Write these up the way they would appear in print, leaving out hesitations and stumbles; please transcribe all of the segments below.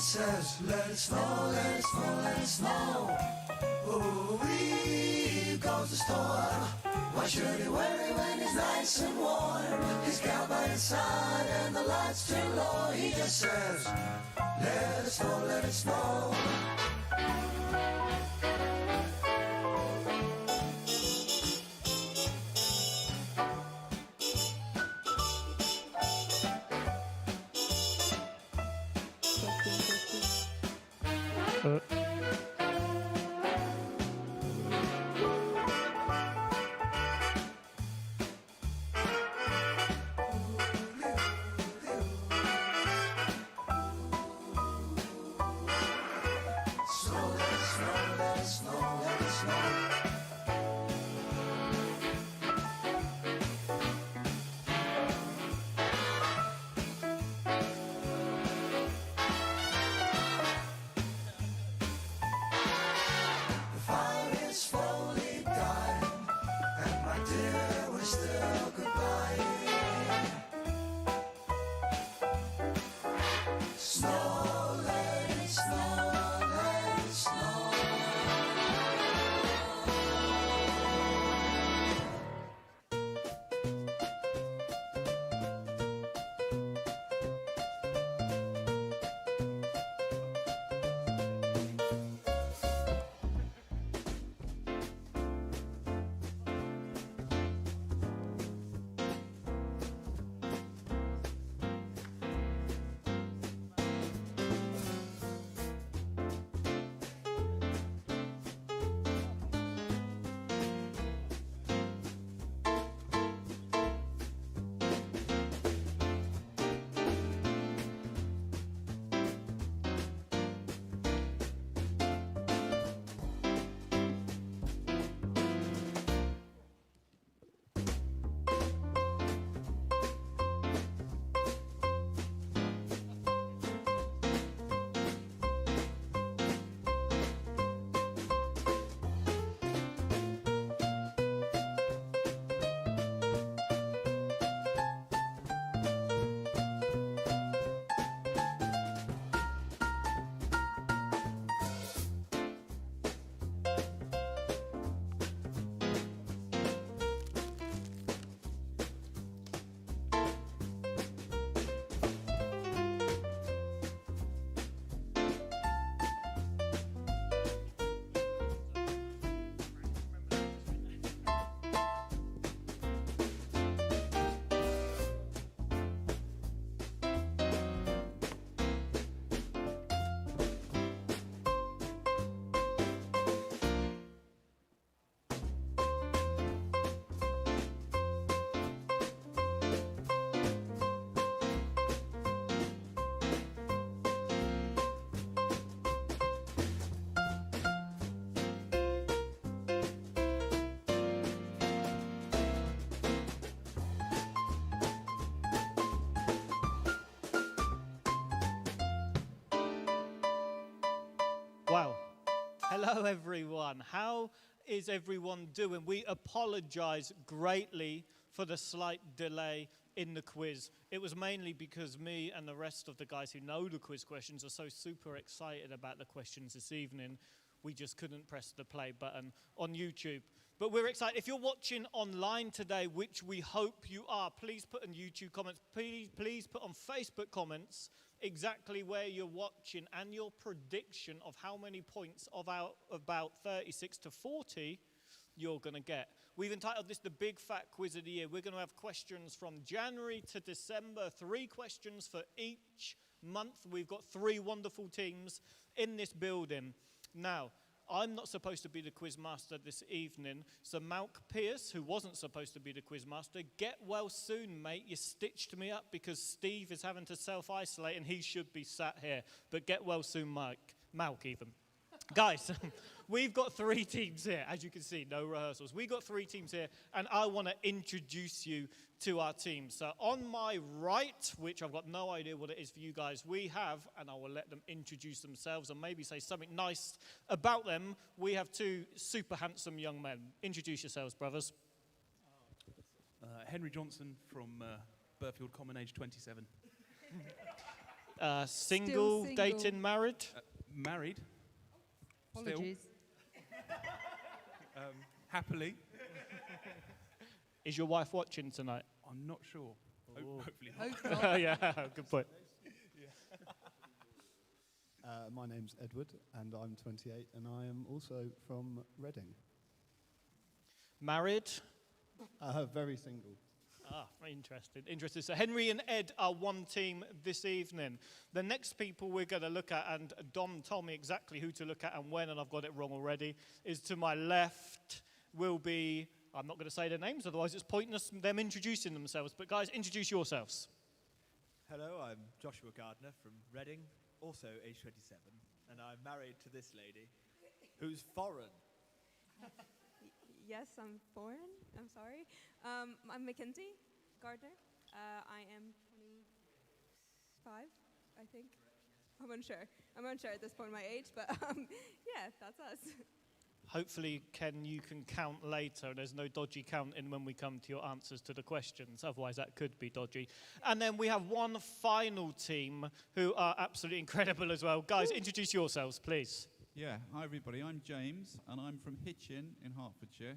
says, let it snow, let it snow, let it snow. Ooh-wee, goes the storm. Why should he worry when he's nice and warm? He's got by his side and the lights turn low. He just says, let it snow, let it snow. Wow. Hello, everyone. How is everyone doing? We apologize greatly for the slight delay in the quiz. It was mainly because me and the rest of the guys who know the quiz questions are so super excited about the questions this evening, we just couldn't press the play button on YouTube. But we're excited. If you're watching online today, which we hope you are, please put in YouTube comments. Please put on Facebook comments exactly where you're watching and your prediction of how many points of about 36 to 40 you're going to get. We've entitled this the Big Fat Quiz of the Year. We're going to have questions from January to December, 3 questions for each month. We've got 3 wonderful teams in this building. Now, I'm not supposed to be the quiz master this evening, so Malk Pierce, who wasn't supposed to be the quiz master, get well soon, mate. You stitched me up because Steve is having to self-isolate and he should be sat here. But get well soon, Malk even. Guys, we've got 3 teams here, as you can see, no rehearsals. We've got 3 teams here, and I want to introduce you to our team. So on my right, which I've got no idea what it is for you guys, we have, and I will let them introduce themselves and maybe say something nice about them, we have 2 super handsome young men. Introduce yourselves, brothers. Henry Johnson from Burfield Common, age 27. Single, single. dating, married? Married. Apologies. Happily. Is your wife watching tonight? I'm not sure. Hopefully not. Hope not. Yeah, good point. My name's Edward, and I'm 28, and I am also from Reading. Married? Very single. Interesting. So Henry and Ed are one team this evening. The next people we're going to look at, and Dom told me exactly who to look at and when, and I've got it wrong already, is to my left will be, I'm not going to say their names, otherwise it's pointless them introducing themselves. But guys, introduce yourselves. Hello, I'm Joshua Gardner from Reading, also age 27, and I'm married to this lady, who's foreign. Yes, I'm foreign. I'm sorry. I'm Mackenzie Gardner. I am 25, I think. I'm unsure at this point of my age, but yeah, that's us. Hopefully, Ken, you can count later. There's no dodgy counting when we come to your answers to the questions. Otherwise, that could be dodgy. And then we have one final team who are absolutely incredible as well. Guys, introduce yourselves, please. Yeah, hi everybody, I'm James and I'm from Hitchin in Hertfordshire.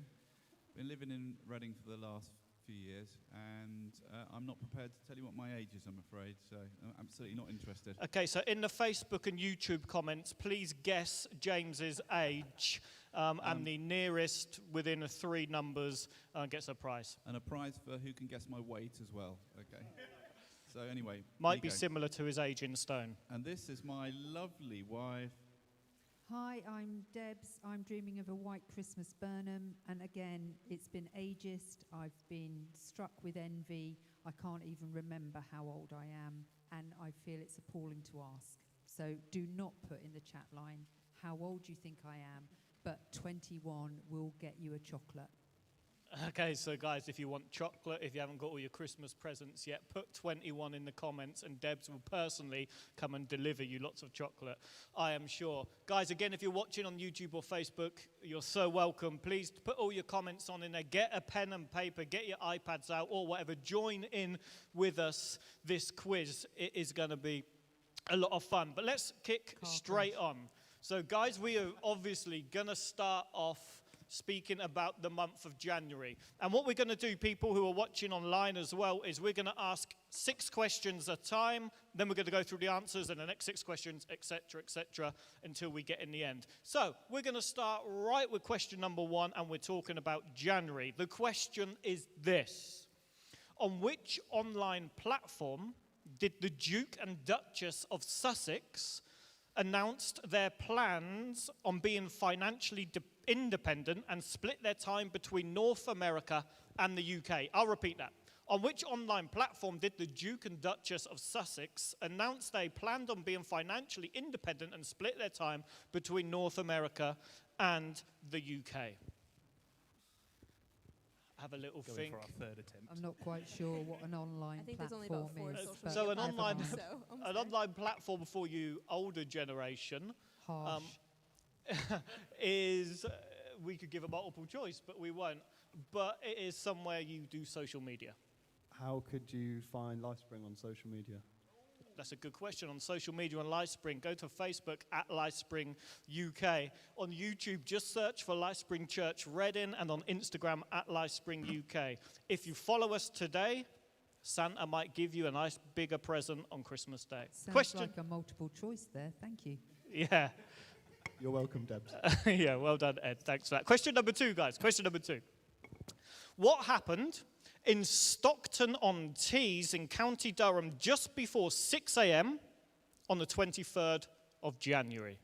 Been living in Reading for the last few years and I'm not prepared to tell you what my age is, I'm afraid, so I'm absolutely not interested. Okay, so in the Facebook and YouTube comments, please guess James's age and the nearest within 3 numbers gets a prize. And a prize for who can guess my weight as well, okay. So anyway. Might be similar to his age in stone. And this is my lovely wife. Hi, I'm Debs. I'm dreaming of a white Christmas Burnham. And again, it's been ageist. I've been struck with envy. I can't even remember how old I am. And I feel it's appalling to ask. So do not put in the chat line how old you think I am. But 21 will get you a chocolate. Okay, so guys, if you want chocolate, if you haven't got all your Christmas presents yet, put 21 in the comments and Debs will personally come and deliver you lots of chocolate, I am sure. Guys, again, if you're watching on YouTube or Facebook, you're so welcome. Please put all your comments on in there. Get a pen and paper, get your iPads out or whatever. Join in with us this quiz. It is going to be a lot of fun. But let's kick straight on. So guys, we are obviously going to start off speaking about the month of January. And what we're going to do, people who are watching online as well, is we're going to ask 6 questions at a time, then we're going to go through the answers and the next 6 questions, etc., until we get in the end. So we're going to start right with question number 1, and we're talking about January. The question is this: on which online platform did the Duke and Duchess of Sussex announced their plans on being financially independent and split their time between North America and the UK? I'll repeat that. On which online platform did the Duke and Duchess of Sussex announce they planned on being financially independent and split their time between North America and the UK? Have a little Going think. for our 3rd attempt. I'm not quite sure what an online I think there's only platform about 4 is. social but So an never online- mind. An online platform for you older generation Harsh. is, we could give a multiple choice, but we won't. But it is somewhere you do social media. How could you find LifeSpring on social media? That's a good question. On social media on LifeSpring, go to Facebook at LifeSpring UK. On YouTube, just search for LifeSpring Church Reading, and on Instagram at LifeSpring UK. If you follow us today, Santa might give you a nice bigger present on Christmas Day. Sounds Question. like a multiple choice there. Thank you. Yeah. You're welcome, Debs. Yeah, well done, Ed. Thanks for that. Question number 2, guys. Question number 2. What happened in Stockton-on-Tees in County Durham just before 6 a.m. on the 23rd of January?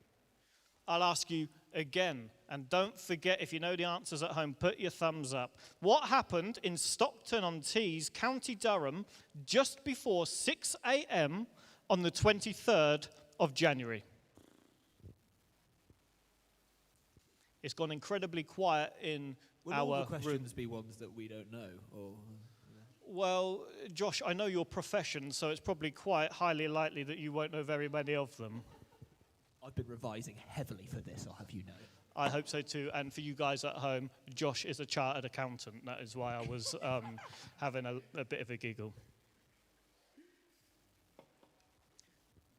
I'll ask you again, and don't forget, if you know the answers at home, put your thumbs up. What happened in Stockton-on-Tees, County Durham, just before 6 a.m. on the 23rd of January? It's gone incredibly quiet in Will our all the room. questions be ones that we don't know? Or Well, Josh, I know your profession, so it's probably quite highly likely that you won't know very many of them. I've been revising heavily for this, I'll have you know. I hope so too. And for you guys at home, Josh is a chartered accountant. That is why I was having a bit of a giggle.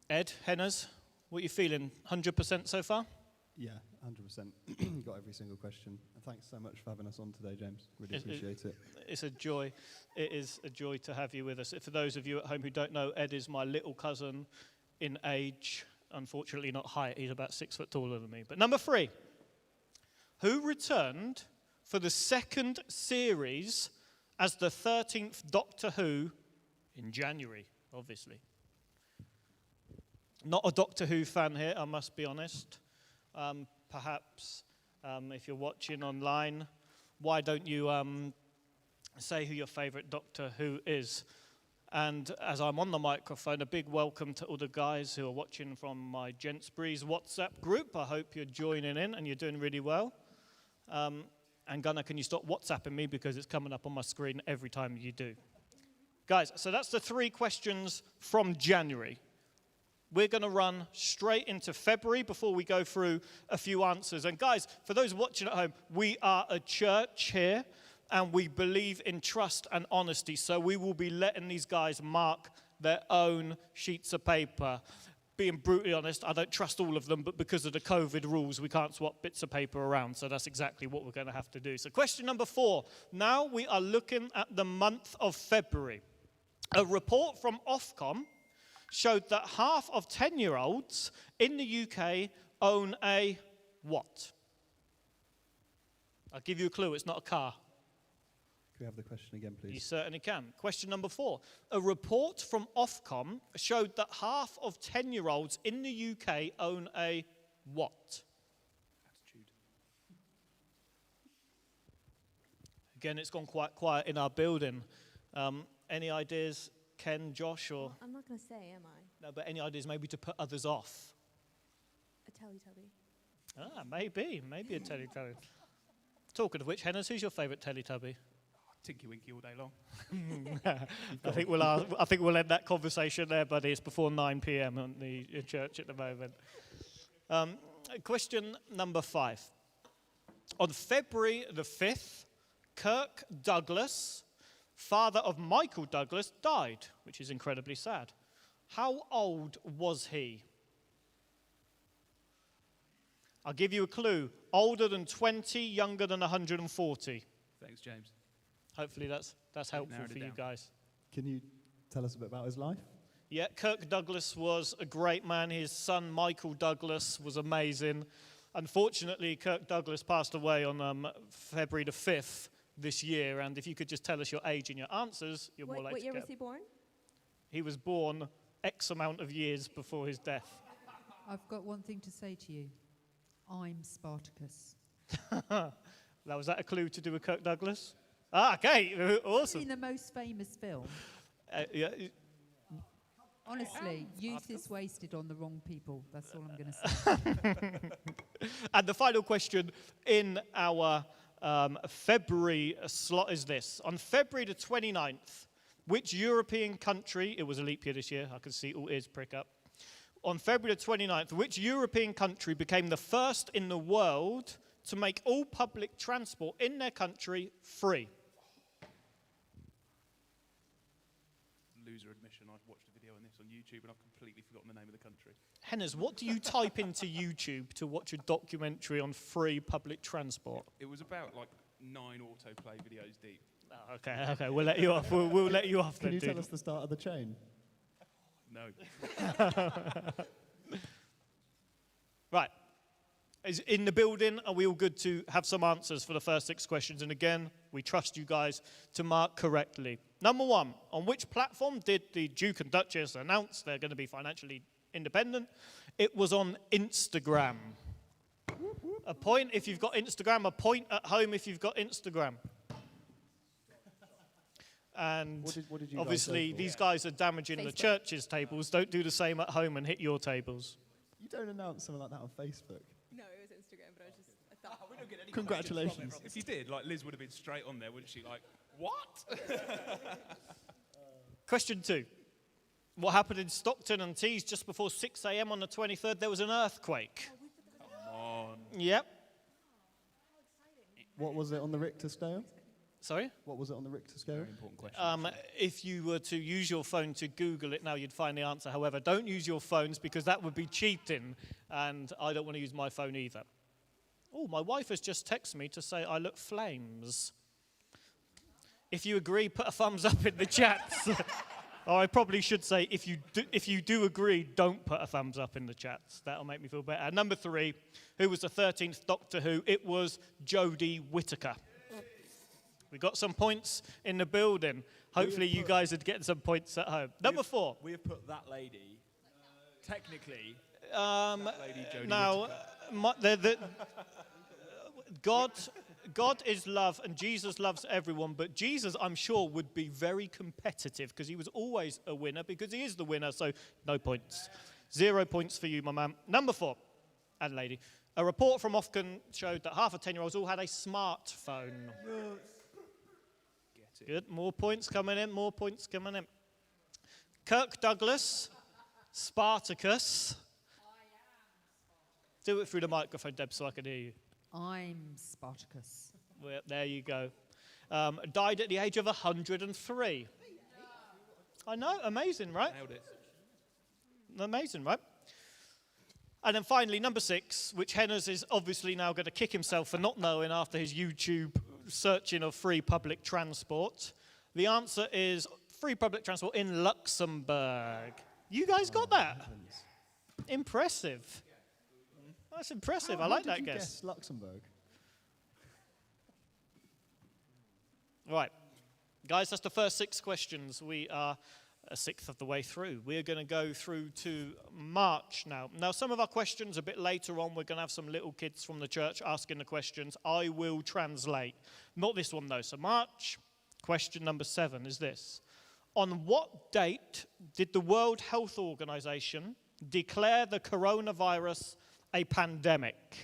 Ed, Henners, what are you feeling? 100% so far? Yeah, 100%. Got every single question. And thanks so much for having us on today, James. Really appreciate it. It's a joy. It is a joy to have you with us. For those of you at home who don't know, Ed is my little cousin in age. Unfortunately, not height. He's about 6 foot taller than me. But number 3, who returned for the second series as the 13th Doctor Who in January, obviously? Not a Doctor Who fan here, I must be honest. Perhaps if you're watching online, why don't you say who your favourite Doctor Who is? And as I'm on the microphone, a big welcome to all the guys who are watching from my Gents Breeze WhatsApp group. I hope you're joining in and you're doing really well. And Gunnar, can you stop WhatsApping me because it's coming up on my screen every time you do. Guys, so that's the 3 questions from January. We're going to run straight into February before we go through a few answers. And guys, for those watching at home, we are a church here, and we believe in trust and honesty. So we will be letting these guys mark their own sheets of paper. Being brutally honest, I don't trust all of them, but because of the COVID rules, we can't swap bits of paper around. So that's exactly what we're going to have to do. So question number 4. Now we are looking at the month of February. A report from Ofcom showed that half of 10-year-olds in the UK own a what? I'll give you a clue, it's not a car. Can we have the question again, please? You certainly can. Question number 4. A report from Ofcom showed that half of 10-year-olds in the UK own a what? Attitude. Again, it's gone quite quiet in our building. Any ideas, Ken, Josh, or? Well, I'm not going to say, am I? No, but any ideas maybe to put others off? A Teletubby. Maybe a Teletubby. Talking of which, Henners, who's your favourite Teletubby? Tinky Winky all day long. I think we'll end that conversation there, buddy. It's before 9 p.m. on the church at the moment. Question number 5. On February the 5th, Kirk Douglas, father of Michael Douglas, died, which is incredibly sad. How old was he? I'll give you a clue. Older than 20, younger than 140. Thanks, James. Hopefully that's helpful Narrowed it for you down. guys. Can you tell us a bit about his life? Yeah, Kirk Douglas was a great man. His son, Michael Douglas, was amazing. Unfortunately, Kirk Douglas passed away on February the 5th this year. And if you could just tell us your age and your answers, you're more likely What year to was get. he born? He was born X amount of years before his death. I've got one thing to say to you. I'm Spartacus. Was that a clue to do with Kirk Douglas? Okay, awesome. In the most famous film. Yeah. Honestly, youth is wasted on the wrong people. That's all I'm going to say. And the final question in our February slot is this. On February the 29th, which European country, it was a leap year this year, I can see all ears prick up. On February the 29th, which European country became the first in the world to make all public transport in their country free? Loser admission, I've watched a video on this on YouTube and I've completely forgotten the name of the country. Henners, what do you type into YouTube to watch a documentary on free public transport? It was about like 9 autoplay videos deep. Oh, okay, we'll let you off. We'll let you off Can then, you dude. tell us the start of the chain? No. Right. Is in the building, are we all good to have some answers for the first 6 questions? And again, we trust you guys to mark correctly. Number 1, on which platform did the Duke and Duchess announce they're going to be financially independent? It was on Instagram. A point if you've got Instagram, a point at home if you've got Instagram. And What did you guys obviously, go for? these guys are damaging the Facebook. church's tables. Don't do the same at home and hit your tables. You don't announce something like that on Facebook. No, it was Instagram, but I thought. We don't get any Congratulations. If you did, like Liz would have been straight on there, wouldn't she? Like, what? Question 2. What happened in Stockton and Tees just before 6 a.m. on the 23rd? There was an earthquake. On. Yep. What was it on the Richter scale? Sorry? What was it on the Richter scale? Very important question. If you were to use your phone to Google it now, you'd find the answer. However, don't use your phones because that would be cheating, and I don't want to use my phone either. Oh, my wife has just texted me to say I look flames. If you agree, put a thumbs up in the chats. Or I probably should say, if you do agree, don't put a thumbs up in the chats. That'll make me feel better. Number 3, who was the 13th Doctor Who? It was Jodie Whittaker. We got some points in the building. Hopefully you guys are getting some points at home. Number 4. We have put that lady, technically, That lady, Jodie Now, Whittaker. God is love, and Jesus loves everyone, but Jesus, I'm sure, would be very competitive because he was always a winner because he is the winner, so no points. 0 points for you, my man. Number 4, and lady. A report from Ofcom showed that half of 10-year-olds all had a smartphone. Good, more points coming in, more points coming in. Kirk Douglas, Spartacus. Do it through the microphone, Deb, so I can hear you. I'm Spartacus. Well, there you go. Died at the age of 103. I know, amazing, right? Nailed it. Amazing, right? And then finally, number 6, which Henners is obviously now going to kick himself for not knowing after his YouTube searching of free public transport. The answer is free public transport in Luxembourg. You guys got that? Impressive. That's impressive. I like that guess. Guess Luxembourg. Right. Guys, that's the first 6 questions. We are a sixth of the way through. We're going to go through to March now. Now, some of our questions a bit later on, we're going to have some little kids from the church asking the questions. I will translate. Not this one, though. So March, question number 7 is this. On what date did the World Health Organization declare the coronavirus a pandemic?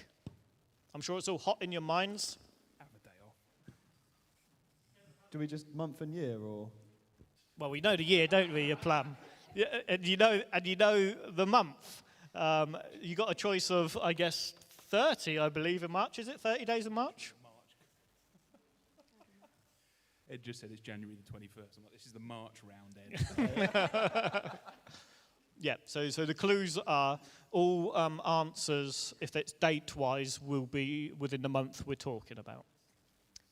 I'm sure it's all hot in your minds. Have a day off. Do we just month and year, or? Well, we know the year, don't we, your plum? Yeah, and you know the month. You got a choice of, I guess, 30, I believe, in March. Is it 30 days in March? Ed just said it's January the 21st. I'm like, this is the March round, Ed. Yeah, so the clues are all answers, if it's date-wise, will be within the month we're talking about.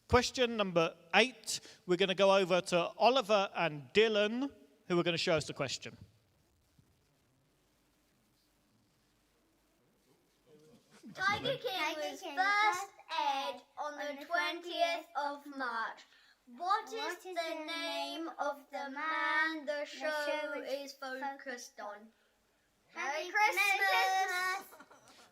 Question number 8, we're going to go over to Oliver and Dylan, who are going to show us the question. Tiger King was first aired on the 20th of March. What is the name of the man the show is focused on? Merry Christmas!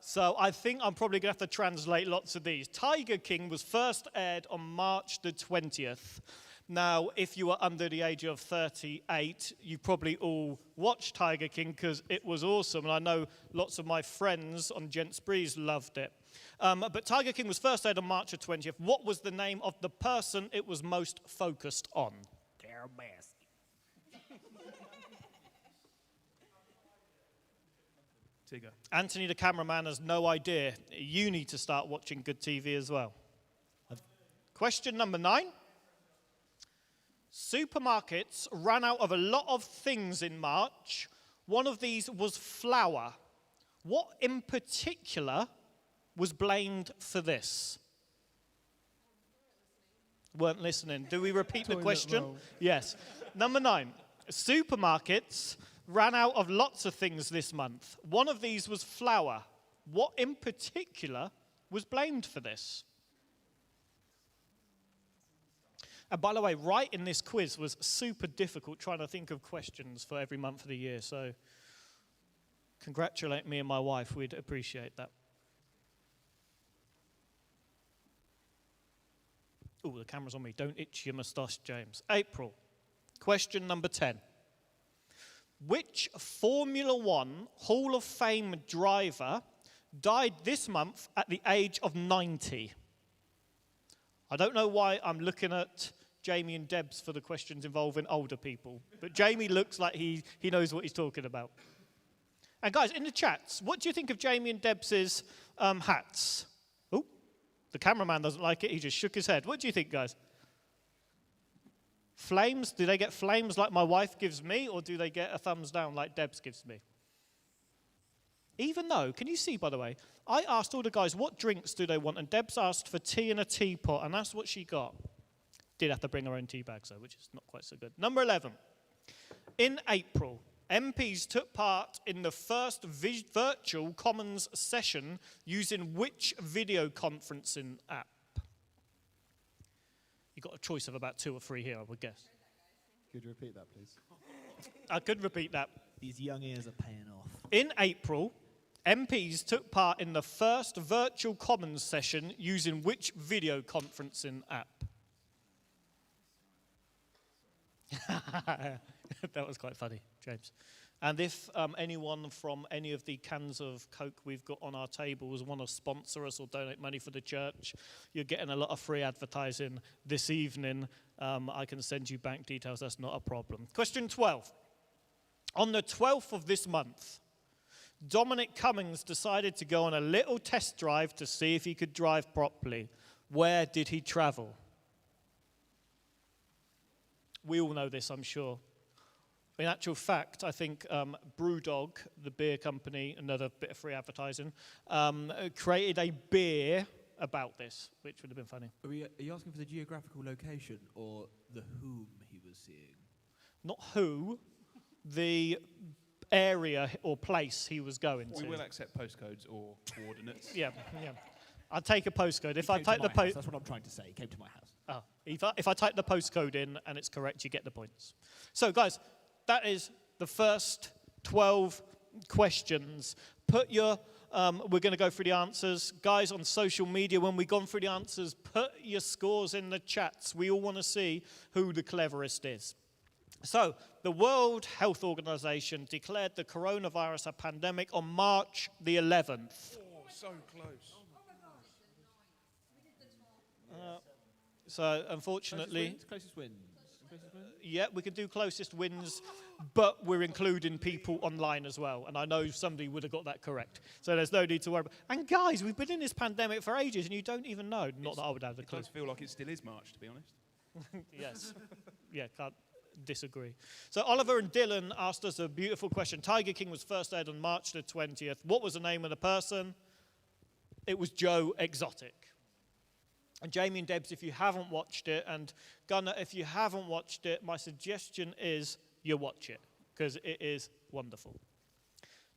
So I think I'm probably going to have to translate lots of these. Tiger King was first aired on March the 20th. Now, if you are under the age of 38, you probably all watched Tiger King because it was awesome. And I know lots of my friends on Gents Breeze loved it. But Tiger King was first aired on March the 20th. What was the name of the person it was most focused on? Their best. Tigger. Anthony, the cameraman, has no idea. You need to start watching good TV as well. Question number 9. Supermarkets ran out of a lot of things in March. One of these was flour. What in particular was blamed for this? Weren't listening. Do we repeat the question? Roll. Yes. Number 9. Supermarkets ran out of lots of things this month. One of these was flour. What in particular was blamed for this? And by the way, writing this quiz was super difficult trying to think of questions for every month of the year. So congratulate me and my wife. We'd appreciate that. Oh, the camera's on me. Don't itch your moustache, James. April. Question number 10. Which Formula One Hall of Fame driver died this month at the age of 90? I don't know why I'm looking at Jamie and Debs for the questions involving older people, but Jamie looks like he knows what he's talking about. And guys, in the chats, what do you think of Jamie and Debs' hats? Oh, the cameraman doesn't like it. He just shook his head. What do you think, guys? Flames, do they get flames like my wife gives me, or do they get a thumbs down like Debs gives me? Even though, can you see, by the way, I asked all the guys what drinks do they want, and Debs asked for tea in a teapot, and that's what she got. Did have to bring her own tea bags, though, which is not quite so good. Number 11. In April, MPs took part in the first virtual Commons session using which video conferencing app? You've got a choice of about 2 or 3 here, I would guess. Could you repeat that, please? I could repeat that. These young ears are paying off. In April, MPs took part in the first virtual Commons session using which video conferencing app? That was quite funny, James. And if anyone from any of the cans of Coke we've got on our tables want to sponsor us or donate money for the church, you're getting a lot of free advertising this evening. I can send you bank details, that's not a problem. Question 12. On the 12th of this month, Dominic Cummings decided to go on a little test drive to see if he could drive properly. Where did he travel? We all know this, I'm sure. In actual fact, I think Brewdog, the beer company, another bit of free advertising, created a beer about this, which would have been funny. Are you asking for the geographical location or the whom he was seeing? Not who, the area or place he was going to. We will accept postcodes or coordinates. Yeah. I'll take a postcode. If He I came to type the my house, that's what I'm trying to say. He came to my house. Oh, if I type the postcode in and it's correct, you get the points. So, guys, that is the first 12 questions. Put your, we're going to go through the answers. Guys, on social media, when we've gone through the answers, put your scores in the chats. We all want to see who the cleverest is. So, the World Health Organization declared the coronavirus a pandemic on March the 11th. Oh, so close. So, unfortunately... Closest wins. Yeah, we could do closest wins, but we're including people online as well. And I know somebody would have got that correct. So there's no need to worry about. And guys, we've been in this pandemic for ages and you don't even know. Not that I would have the clue. It does feel like it still is March, to be honest. Yes. Yeah, can't disagree. So Oliver and Dylan asked us a beautiful question. Tiger King was first aired on March the 20th. What was the name of the person? It was Joe Exotic. And Jamie and Debs, if you haven't watched it, and Gunnar, if you haven't watched it, my suggestion is you watch it, because it is wonderful.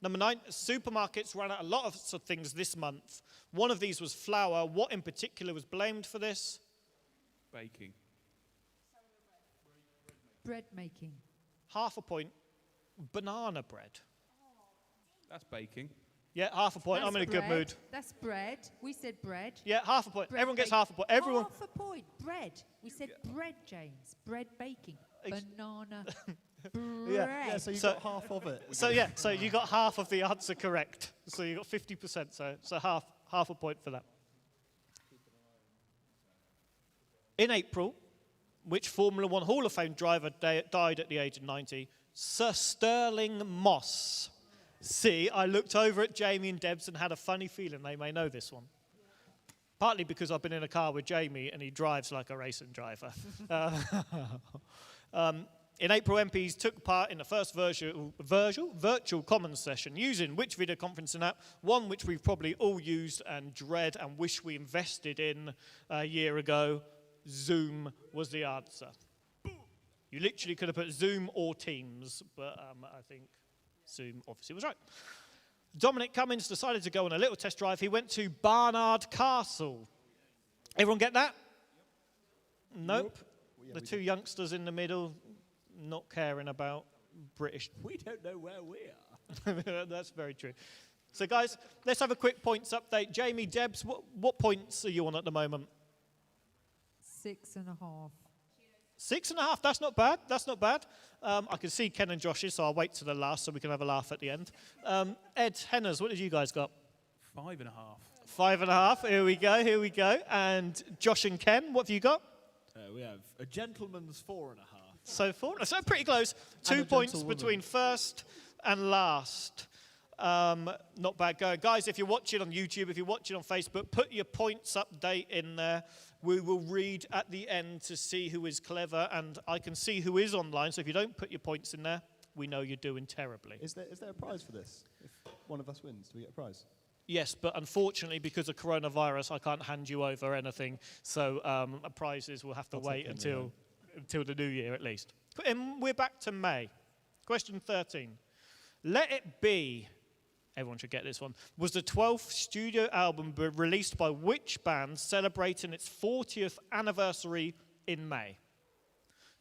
Number 9, supermarkets ran out a lot of things this month. One of these was flour. What in particular was blamed for this? Baking. Bread making. Half a point. Banana bread. That's baking. Yeah, half a point. That's I'm in a good bread. mood. That's bread. We said bread. Yeah, half a point. Bread Everyone gets baking. half a point. Everyone. Half a point. Bread. We said bread, James. Bread baking. Banana bread. Yeah, so you got half of it. So you got half of the answer correct. So you got 50%. So half a point for that. In April, which Formula One Hall of Fame driver died at the age of 90? Sir Sterling Moss. See, I looked over at Jamie and Debs and had a funny feeling they may know this one. Partly because I've been in a car with Jamie and he drives like a racing driver. In April, MPs took part in the first virtual Commons session using which video conferencing app? One which we've probably all used and dread and wish we invested in a year ago. Zoom was the answer. You literally could have put Zoom or Teams, but I think Zoom obviously was right. Dominic Cummings decided to go on a little test drive. He went to Barnard Castle. Everyone get that? Nope. The two youngsters in the middle not caring about British. We don't know where we are. That's very true. So guys, let's have a quick points update. Jamie, Debs, what points are you on at the moment? 6.5. 6.5, that's not bad, that's not bad. I can see Ken and Josh's, so I'll wait to the last so we can have a laugh at the end. Ed, Henners, what have you guys got? 5.5. 5.5, here we go. And Josh and Ken, what have you got? We have a gentleman's 4.5. So pretty close. 2 points between first and last. Not bad going. Guys, if you're watching on YouTube, if you're watching on Facebook, put your points update in there. We will read at the end to see who is clever, and I can see who is online, so if you don't put your points in there, we know you're doing terribly. Is there a prize for this? If one of us wins, do we get a prize? Yes, but unfortunately, because of coronavirus, I can't hand you over anything, so prizes will have to wait until the new year at least. And we're back to May. Question 13. Let It Be, everyone should get this one, was the 12th studio album released by which band celebrating its 40th anniversary in May?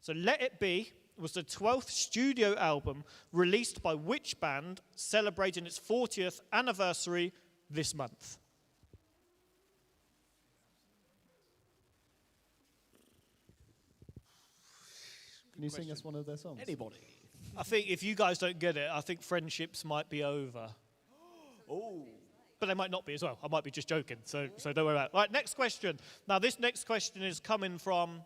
So Let It Be was the 12th studio album released by which band celebrating its 40th anniversary this month? Can you sing us one of their songs? Anybody? I think if you guys don't get it, I think friendships might be over. Oh. But they might not be as well. I might be just joking, so don't worry about it. Right, next question. Now, this next question is coming from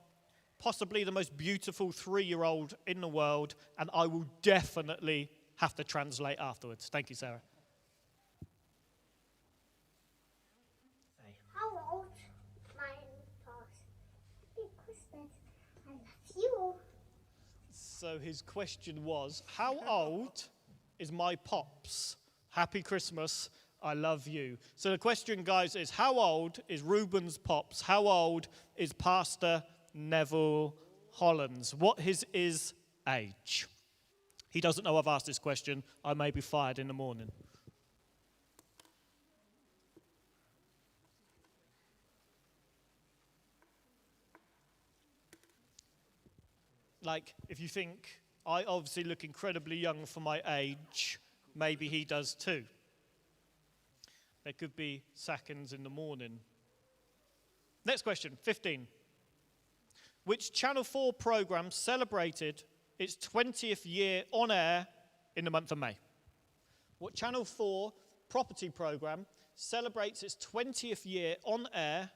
possibly the most beautiful 3-year-old in the world, and I will definitely have to translate afterwards. Thank you, Sarah. How old my pops? Happy Christmas. I love you. So his question was, how old is my pops? Happy Christmas. I love you. So the question, guys, is how old is Reuben's pops? How old is Pastor Neville Hollands? What is his age? He doesn't know I've asked this question. I may be fired in the morning. Like, if you think, I obviously look incredibly young for my age, maybe he does too. There could be seconds in the morning. Next question, 15. Which Channel 4 program celebrated its 20th year on air in the month of May? What Channel 4 property program celebrates its 20th year on air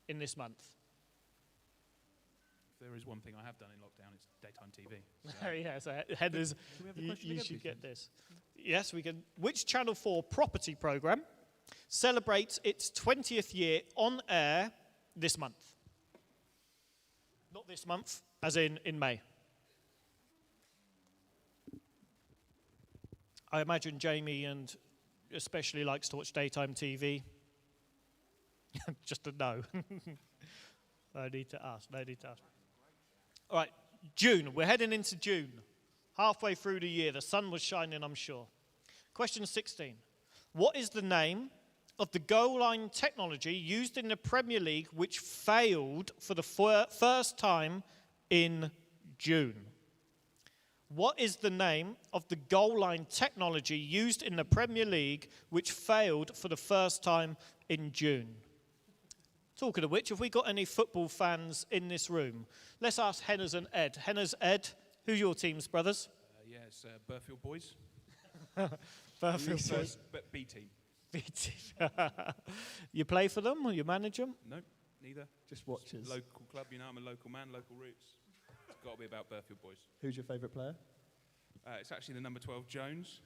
in this month? If there is one thing I have done in lockdown, it's daytime TV. Yeah, so Heather's, Can we have the you question again, should please? get this. Yes, we can. Which Channel 4 property program celebrates its 20th year on air this month? Not this month, as in May. I imagine Jamie and especially likes to watch daytime TV. Just a no. No need to ask. All right, June. We're heading into June. Halfway through the year. The sun was shining, I'm sure. Question 16. What is the name of the goal line technology used in the Premier League which failed for the first time in June? What is the name of the goal line technology used in the Premier League which failed for the first time in June? Talking of which, have we got any football fans in this room? Let's ask Henners and Ed. Henners, Ed, who's your teams, brothers? Yeah, it's Burfield Boys. Burfield Boys. But B team. B team. You play for them or you manage them? No, neither. Just watches. Local club, you know, I'm a local man, local roots. It's got to be about Burfield Boys. Who's your favourite player? It's actually the number 12, Jones.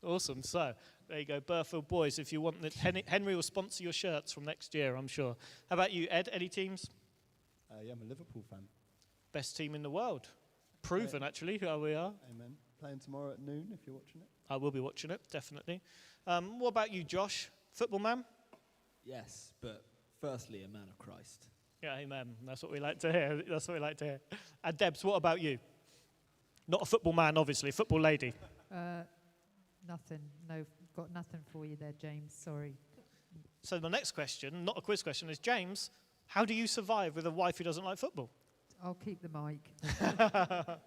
Awesome. So, there you go, Burfield Boys. If you want that, Henry will sponsor your shirts from next year, I'm sure. How about you, Ed? Any teams? Yeah, I'm a Liverpool fan. Best team in the world. Proven, actually, how we are. Amen. Playing tomorrow at noon if you're watching it. I will be watching it, definitely. What about you, Josh? Football man? Yes, but firstly, a man of Christ. Yeah, amen. That's what we like to hear. And Debs, what about you? Not a football man, obviously. Football lady. Nothing. No, got nothing for you there, James. Sorry. So the next question, not a quiz question, is James, how do you survive with a wife who doesn't like football? I'll keep the mic.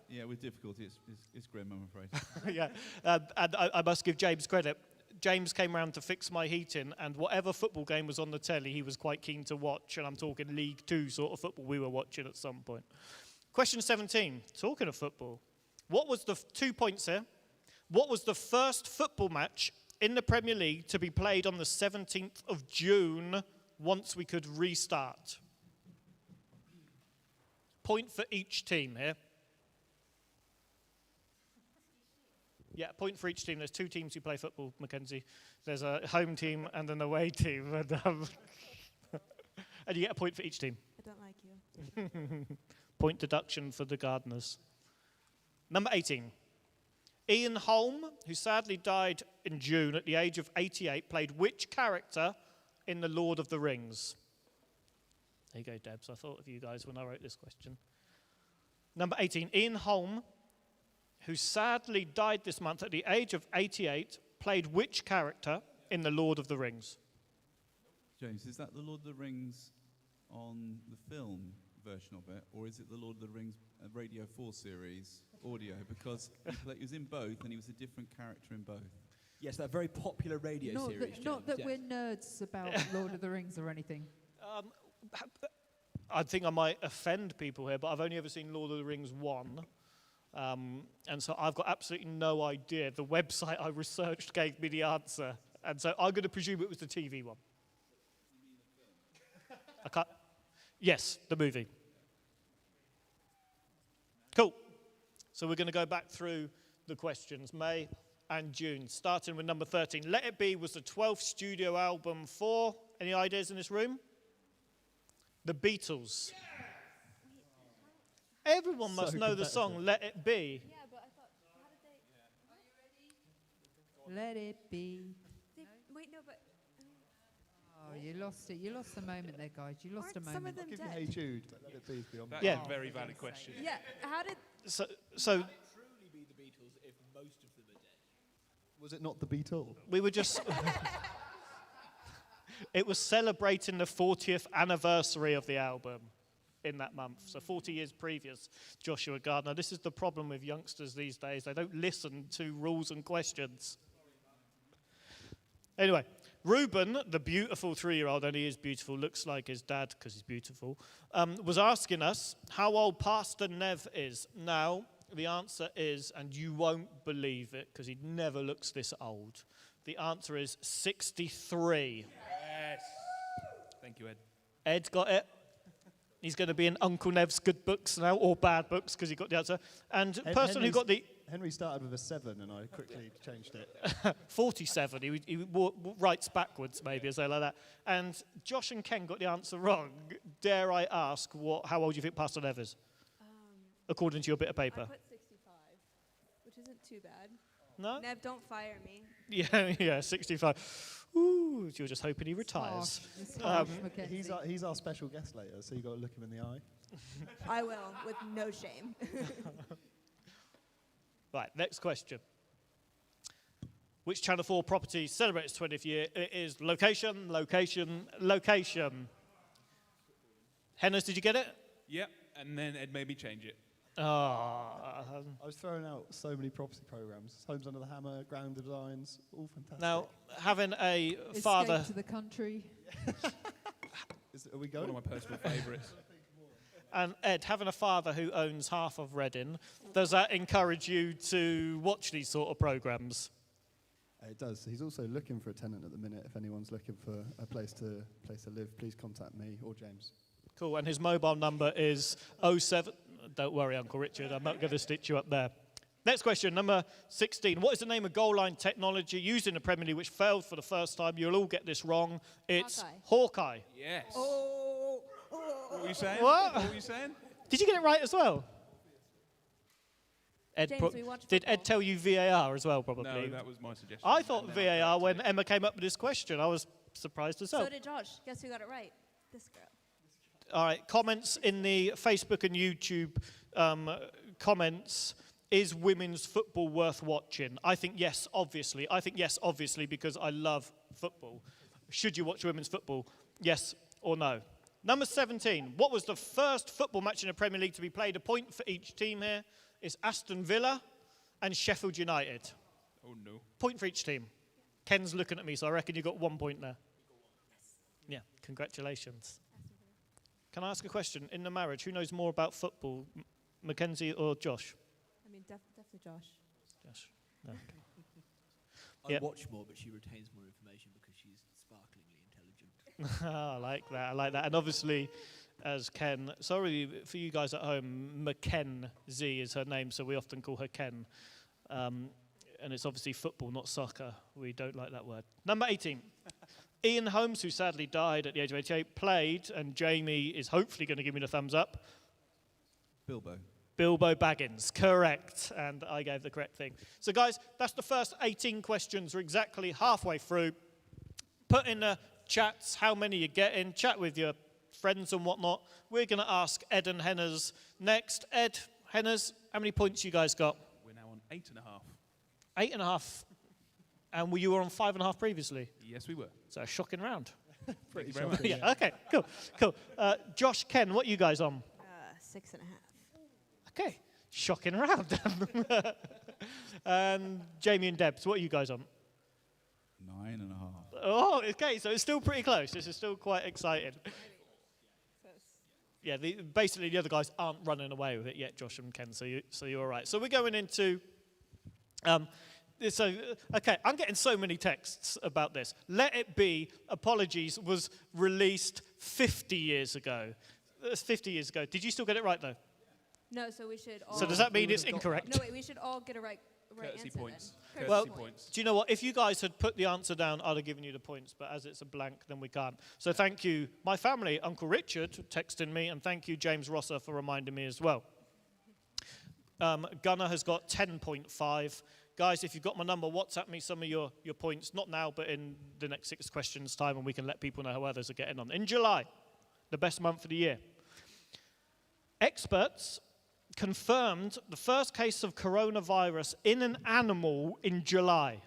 Yeah, with difficulty, it's grim, I'm afraid. Yeah, and I must give James credit. James came round to fix my heating, and whatever football game was on the telly, he was quite keen to watch, and I'm talking League 2 sort of football we were watching at some point. Question 17, talking of football. What was the 2 points here? What was the first football match in the Premier League to be played on the 17th of June once we could restart? Point for each team here. Yeah, point for each team. There's 2 teams who play football, Mackenzie. There's a home team and an away team. And you get a point for each team. I don't like you. Point deduction for the gardeners. Number 18. Ian Holm, who sadly died in June at the age of 88, played which character in The Lord of the Rings? There you go, Debs. I thought of you guys when I wrote this question. Number 18. Ian Holm, who sadly died this month at the age of 88, played which character in The Lord of the Rings? James, is that the Lord of the Rings on the film version of it, or is it the Lord of the Rings Radio 4 series audio? Because he was in both, and he was a different character in both. Yes, that very popular radio series. Not that James, we're nerds about Lord of the Rings or anything. I think I might offend people here, but I've only ever seen Lord of the Rings 1. And so I've got absolutely no idea. The website I researched gave me the answer. And so I'm going to presume it was the TV one. I can't. Yes, the movie. Cool. So we're going to go back through the questions, May and June, starting with number 13. Let It Be was the 12th studio album for, any ideas in this room? The Beatles. Everyone must know the song Let It Be. Yeah, but I thought, how did they? Let it be. Wait, no, but Oh, you lost it. You lost a moment there, guys. You lost a aren't some moment. of them Give me dead? Hey Jude. Let it be beyond. That's Yeah. a very valid question. Yeah, how did? So truly be the Beatles if most of them are dead. Was it not the Beatles? we were just... It was celebrating the 40th anniversary of the album in that month. So 40 years previous, Joshua Gardner. This is the problem with youngsters these days. They don't listen to rules and questions. Anyway, Ruben, the beautiful 3-year-old, and he is beautiful, looks like his dad because he's beautiful, was asking us how old Pastor Nev is. Now, the answer is, and you won't believe it because he never looks this old, the answer is 63. Yes. Thank you, Ed. Ed got it. He's going to be in Uncle Nev's good books now, or bad books, because he got the answer. And the person who got the Henry started with a 7, and I quickly changed it. 47, he writes backwards, maybe, or something like that. And Josh and Ken got the answer wrong. Dare I ask, how old do you think Pastor Nev is, according to your bit of I paper? put 65, which isn't too bad. No? Nev, don't fire me. Yeah, 65. Ooh, you're just hoping he retires. It's harsh, Mackenzie. He's our special guest later, so you got to look him in the eye. I will, with no shame. Right, next question. Which Channel 4 property celebrates its 20th year? It is location, location, location. Hennes, did you get it? Yep, and then Ed made me change it. Ah. I was throwing out so many property programs. Homes Under the Hammer, Ground Designs, all fantastic. Now, having a Escape father... to the country. Are we One going? of my personal favourites. And Ed, having a father who owns half of Reading, does that encourage you to watch these sort of programs? It does. He's also looking for a tenant at the minute. If anyone's looking for a place to live, please contact me or James. Cool, and his mobile number is 07... Don't worry, Uncle Richard, I'm not going to stitch you up there. Next question, number 16. What is the name of goal line technology used in the Premier League which failed for the first time? You'll all get this wrong. It's Hawkeye. Yes. Oh. What were you saying? What? What were you saying? Did you get it right as well? Ed James, we watch did football. Ed tell you VAR as well, probably? No, that was my suggestion. I thought And VAR when Emma came up with this question. I was surprised as well. So did Josh. Guess who got it right? This girl. All right, comments in the Facebook and YouTube comments. Is women's football worth watching? I think yes, obviously. I think yes, obviously, because I love football. Should you watch women's football? Yes or no? Number 17. What was the first football match in the Premier League to be played? A point for each team here. It's Aston Villa and Sheffield United. Oh, no. Point for each team. Ken's looking at me, so I reckon you got 1 point there. Yeah, congratulations. Can I ask a question? In the marriage, who knows more about football, Mackenzie or Josh? I mean, definitely Josh. Josh. No. I Yep. watch more, but she retains more information because she's sparklingly intelligent. I like that. I like that. And obviously, as Ken, sorry for you guys at home, Mackenzie is her name, so we often call her Ken. And it's obviously football, not soccer. We don't like that word. Number 18. Ian Holmes, who sadly died at the age of 88, played, and Jamie is hopefully going to give me the thumbs up. Bilbo. Bilbo Baggins, correct. And I gave the correct thing. So guys, that's the first 18 questions. We're exactly halfway through. Put in the chats how many you're getting. Chat with your friends and whatnot. We're going to ask Ed and Henners next. Ed, Henners, how many points you guys got? We're now on 8.5. 8.5. And you were on 5.5 previously? Yes, we were. So a shocking round. Pretty very much. Yeah, okay, cool. Josh, Ken, what are you guys on? 6.5. Okay, shocking round. And Jamie and Debs, what are you guys on? 9.5. Oh, okay, so it's still pretty close. This is still quite exciting. Yeah, basically the other guys aren't running away with it yet, Josh and Ken, so you're all right. So we're going into... okay, I'm getting so many texts about this. Let It Be, Apologies, was released 50 years ago. That's 50 years ago. Did you still get it right, though? No, so we should all... So does that mean it's incorrect? No, wait, we should all get a right Courtesy answer points. then. Well, points. do you know what? If you guys had put the answer down, I'd have given you the points. But as it's a blank, then we can't. So thank you, my family, Uncle Richard, texting me. And thank you, James Rosser, for reminding me as well. Gunnar has got 10.5. Guys, if you've got my number, WhatsApp me some of your points. Not now, but in the next 6 questions' time, and we can let people know how others are getting on. In July, the best month of the year, experts confirmed the first case of coronavirus in an animal in July.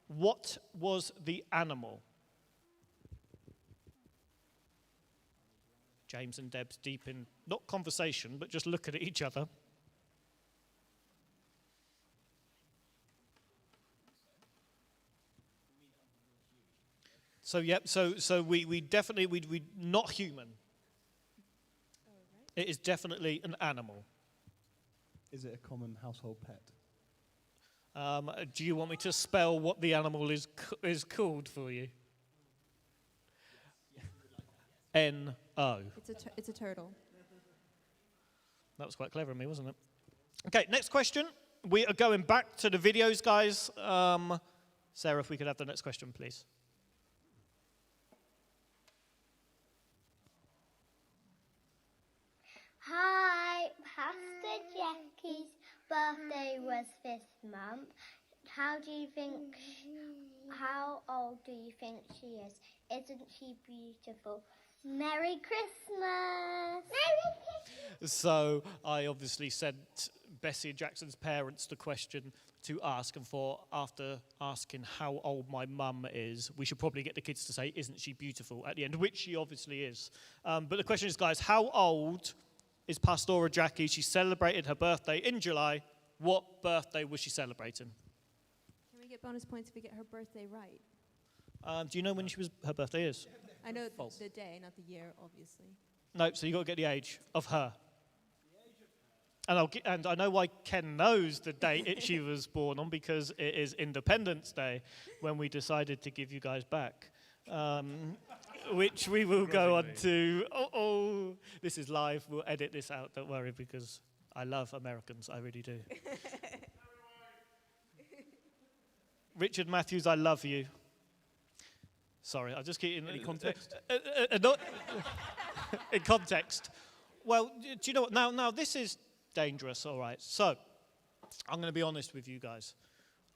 What was the animal? James and Deb's deep in, not conversation, but just looking at each other. So, yep, so we definitely, we not human. It is definitely an animal. Is it a common household pet? Do you want me to spell what the animal is called for you? N-O. It's a turtle. That was quite clever of me, wasn't it? Okay, next question. We are going back to the videos, guys. Sarah, if we could have the next question, please. Hi, Pastor Jackie's birthday was this month. How old do you think she is? Isn't she beautiful? Merry Christmas! So I obviously sent Bessie and Jackson's parents the question to ask, and after asking how old my mum is, we should probably get the kids to say, isn't she beautiful, at the end, which she obviously is. But the question is, guys, how old is Pastora Jackie? She celebrated her birthday in July. What birthday was she celebrating? Can we get bonus points if we get her birthday right? Do you know when her birthday is? I know the day, not the year, obviously. No, so you got to get the age of her. And I know why Ken knows the date she was born on, because it is Independence Day, when we decided to give you guys back. Which we will go on to. This is live. We'll edit this out, don't worry, because I love Americans. I really do. Richard Matthews, I love you. Sorry, I'll just keep in context. In context. Well, do you know what? Now this is dangerous, all right. So, I'm going to be honest with you guys.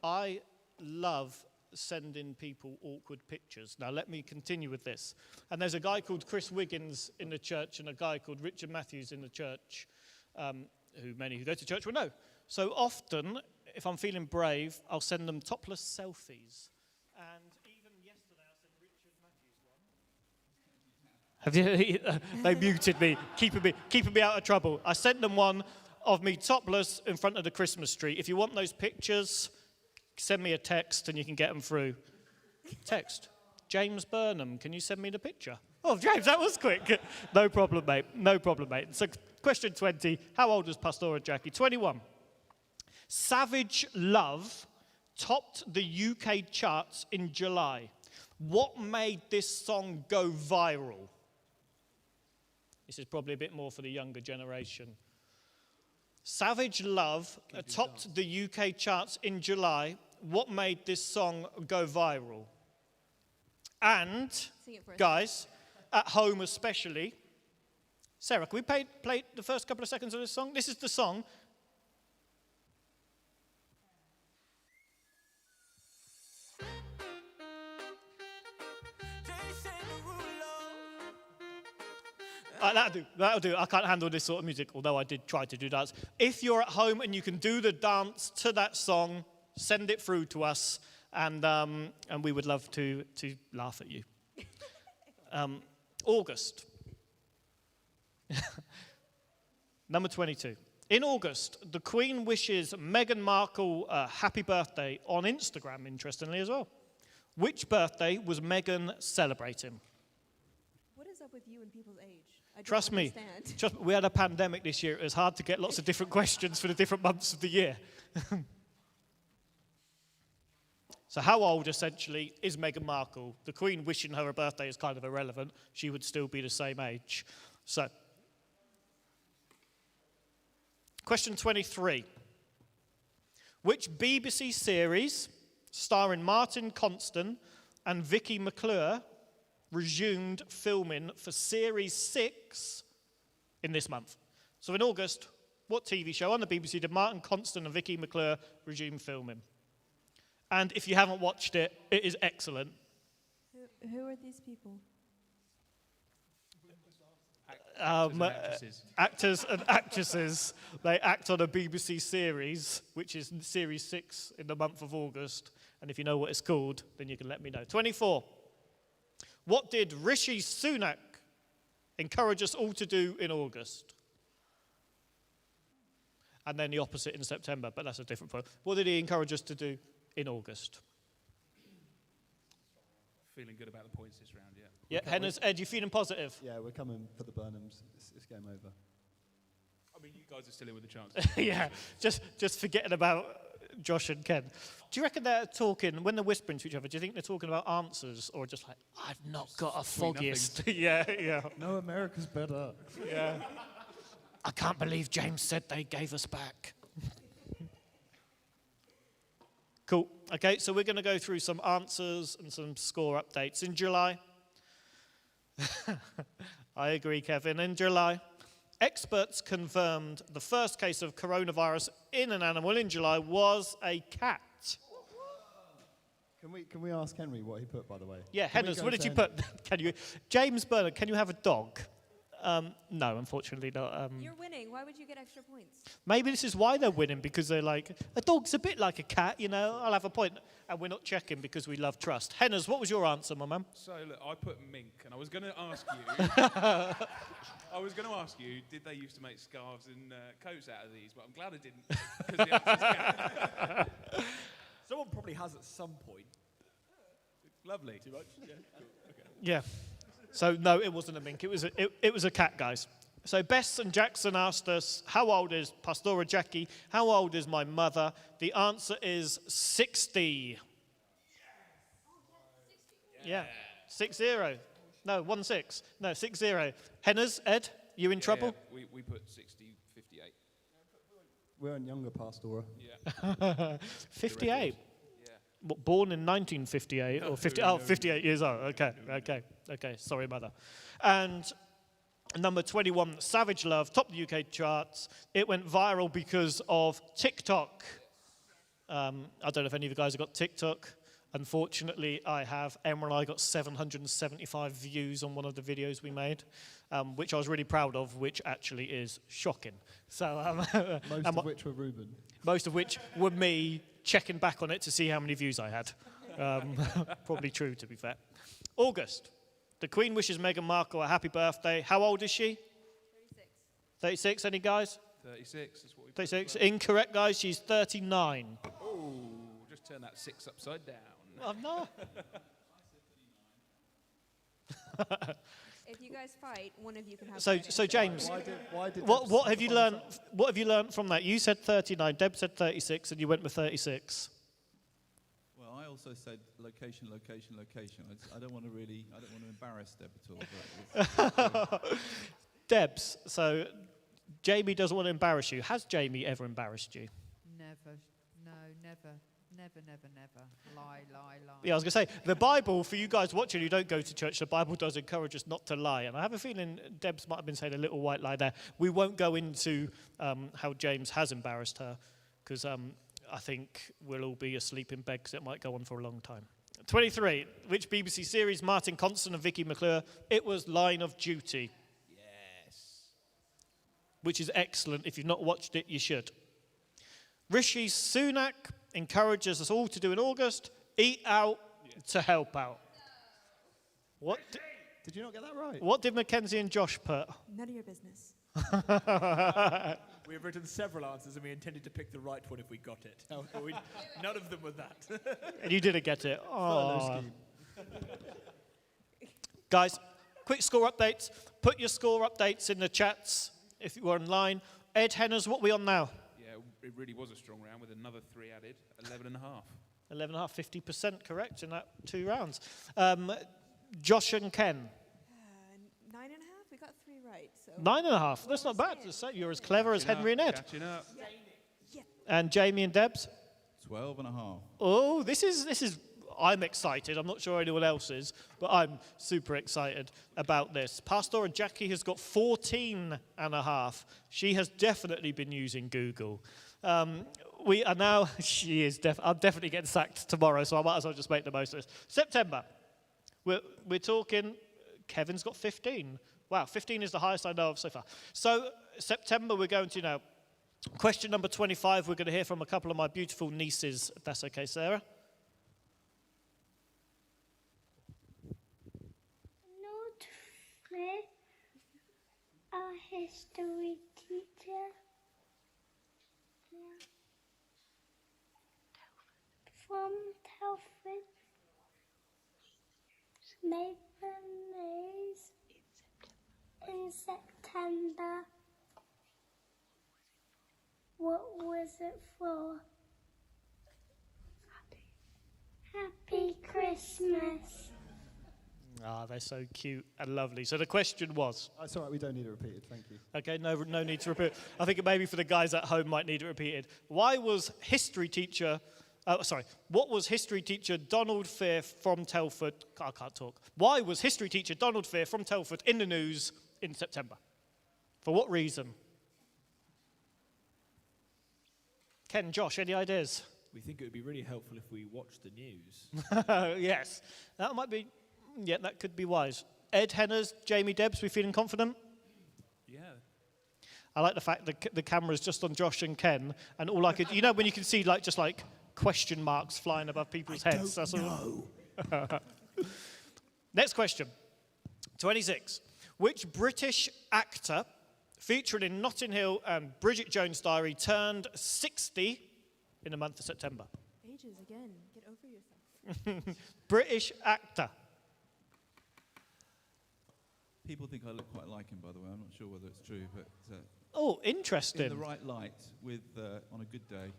I love sending people awkward pictures. Now, let me continue with this. And there's a guy called Chris Wiggins in the church and a guy called Richard Matthews in the church, who many who go to church will know. So often, if I'm feeling brave, I'll send them topless selfies. And even yesterday, I sent Richard Matthews one. They muted me, keeping me out of trouble. I sent them one of me topless in front of the Christmas tree. If you want those pictures, send me a text and you can get them through. Text. James Burnham, can you send me the picture? Oh, James, that was quick. No problem, mate. No problem, mate. So, question 20. How old is Pastora Jackie? 21. Savage Love topped the UK charts in July. What made this song go viral? This is probably a bit more for the younger generation. Savage Love topped the UK charts in July. what made this song go viral. And, Sing it for us. guys, at home especially, Sarah, can we play the first couple of seconds of this song? This is the song. That'll do. I can't handle this sort of music, although I did try to do dance. If you're at home and you can do the dance to that song, send it through to us, and we would love to laugh at you. August. Number 22. In August, the Queen wishes Meghan Markle a happy birthday on Instagram, interestingly as well. Which birthday was Meghan celebrating? What is up with you and people's age? I don't Trust me, understand. we had a pandemic this year. It was hard to get lots of different questions for the different months of the year. So how old, essentially, is Meghan Markle? The Queen wishing her a birthday is kind of irrelevant. She would still be the same age. So, question 23. Which BBC series starring Martin Constant and Vicky McClure resumed filming for Series 6 in this month? So in August, what TV show on the BBC did Martin Constant and Vicky McClure resume filming? And if you haven't watched it, it is excellent. Who are these people? Actors and actresses. They act on a BBC series, which is Series 6 in the month of August. And if you know what it's called, then you can let me know. 24. What did Rishi Sunak encourage us all to do in August? And then the opposite in September, but that's a different point. What did he encourage us to do in August? Feeling good about the points this round, yeah. Yeah, Hennes, Ed, you feeling positive? Yeah, we're coming for the Burnhams. It's game over. I mean, you guys are still in with a chance. Yeah, just forgetting about Josh and Ken. Do you reckon they're talking, when they're whispering to each other, do you think they're talking about answers or just like, I've not got a foggiest? Yeah. No, America's better. Yeah. I can't believe James said they gave us back. Cool. Okay, so we're going to go through some answers and some score updates. In July, I agree, Kevin. In July, experts confirmed the first case of coronavirus in an animal in July was a cat. Can we ask Henry what he put, by the way? Yeah, Hennes, what did you put? James Bernard, can you have a dog? No, unfortunately not. You're winning. Why would you get extra points? Maybe this is why they're winning, because they're like, a dog's a bit like a cat, you know, I'll have a point. And we're not checking because we love trust. Hennes, what was your answer, my mum? So, look, I put mink, and I was going to ask you, did they used to make scarves and coats out of these? But I'm glad I didn't, because the answer's cat. Someone probably has at some point. Lovely. Too much? Yeah. Cool. Okay. Yeah. So, no, it wasn't a mink. It was a cat, guys. So Bess and Jackson asked us, how old is Pastora Jackie? How old is my mother? The answer is 60. Yeah. 60. No, 16. No, 60. Hennes, Ed, you in trouble? Yeah, we put 60, 58. We're in younger Pastora. Yeah. 58. Yeah. What, born in 1958 or 50? Oh, 58 years old. Okay. Sorry, mother. And number 21, Savage Love, topped the UK charts. It went viral because of TikTok. I don't know if any of you guys have got TikTok. Unfortunately, I have. Emma and I got 775 views on one of the videos we made, which I was really proud of, which actually is shocking. So, Most of which were Ruben. Most of which were me checking back on it to see how many views I had. Probably true, to be fair. August. The Queen wishes Meghan Markle a happy birthday. How old is she? 36. 36, any guys? 36 is what we put. 36. Incorrect, guys. She's 39. Oh, just turn that 6 upside down. Oh, no. If you guys fight, one of you can have. So James, Why did what have you learned? What have you learned from that? You said 39. Deb said 36, and you went with 36. Well, I also said location. I don't want to embarrass Deb at all. But Debs, so Jamie doesn't want to embarrass you. Has Jamie ever embarrassed you? Never. No, never. Never, never, never. Lie, lie, lie. Yeah, I was going to say, the Bible, for you guys watching who don't go to church, the Bible does encourage us not to lie. And I have a feeling Debs might have been saying a little white lie there. We won't go into how James has embarrassed her, because I think we'll all be asleep in bed because it might go on for a long time. 23. Which BBC series, Martin Constant and Vicky McClure? It was Line of Duty. Yes. Which is excellent. If you've not watched it, you should. Rishi Sunak encourages us all to do in August, eat out to help out. What Did you not get that right? What did Mackenzie and Josh put? None of your business. We have written several answers and we intended to pick the right one if we got it. However, none of them were that. And you didn't get it. Furlough Oh. scheme. Guys, quick score updates. Put your score updates in the chats if you were online. Ed Henners, what are we on now? Yeah, it really was a strong round with another 3 added, 11 and a half. 11.5, 50% correct in that 2 rounds. Josh and Ken, 9.5. We got 3 right. So 9.5. That's not bad. You're as clever as Henry and Ed. Catching up. And Jamie and Debs. 12 and a half. Oh, this is. I'm excited. I'm not sure anyone else is, but I'm super excited about this. Pastora Jackie has got 14.5. She has definitely been using Google. We are now. She is. I'm definitely getting sacked tomorrow, so I might as well just make the most of this. September. We're talking. Kevin's got 15. Wow, 15 is the highest I know of so far. So September, we're going to now. Question number 25. We're going to hear from a couple of my beautiful nieces, if that's okay, Sarah. Not Fred, our history teacher. From Telford. Made the news in September. What was it for? Happy Christmas. Ah, they're so cute and lovely. So the question was. It's all right, we don't need it repeated, thank you. Okay, no need to repeat. I think maybe for the guys at home might need it repeated. What was history teacher Donald Fear from Telford? I can't talk. Why was history teacher Donald Fear from Telford in the news in September? For what reason? Ken, Josh, any ideas? We think it would be really helpful if we watched the news. Yes, that might be. Yeah, that could be wise. Ed Henners, Jamie Debs, we feeling confident? Yeah. I like the fact that the camera's just on Josh and Ken, and all I could, when you can see just question marks flying above people's heads. That's all. Next question. 26. Which British actor featured in Notting Hill and Bridget Jones' Diary turned 60 in the month of September? Ages again. Get over yourself. British actor. People think I look quite like him, by the way. I'm not sure whether it's true, but Oh, interesting. in the right light, with on a good day,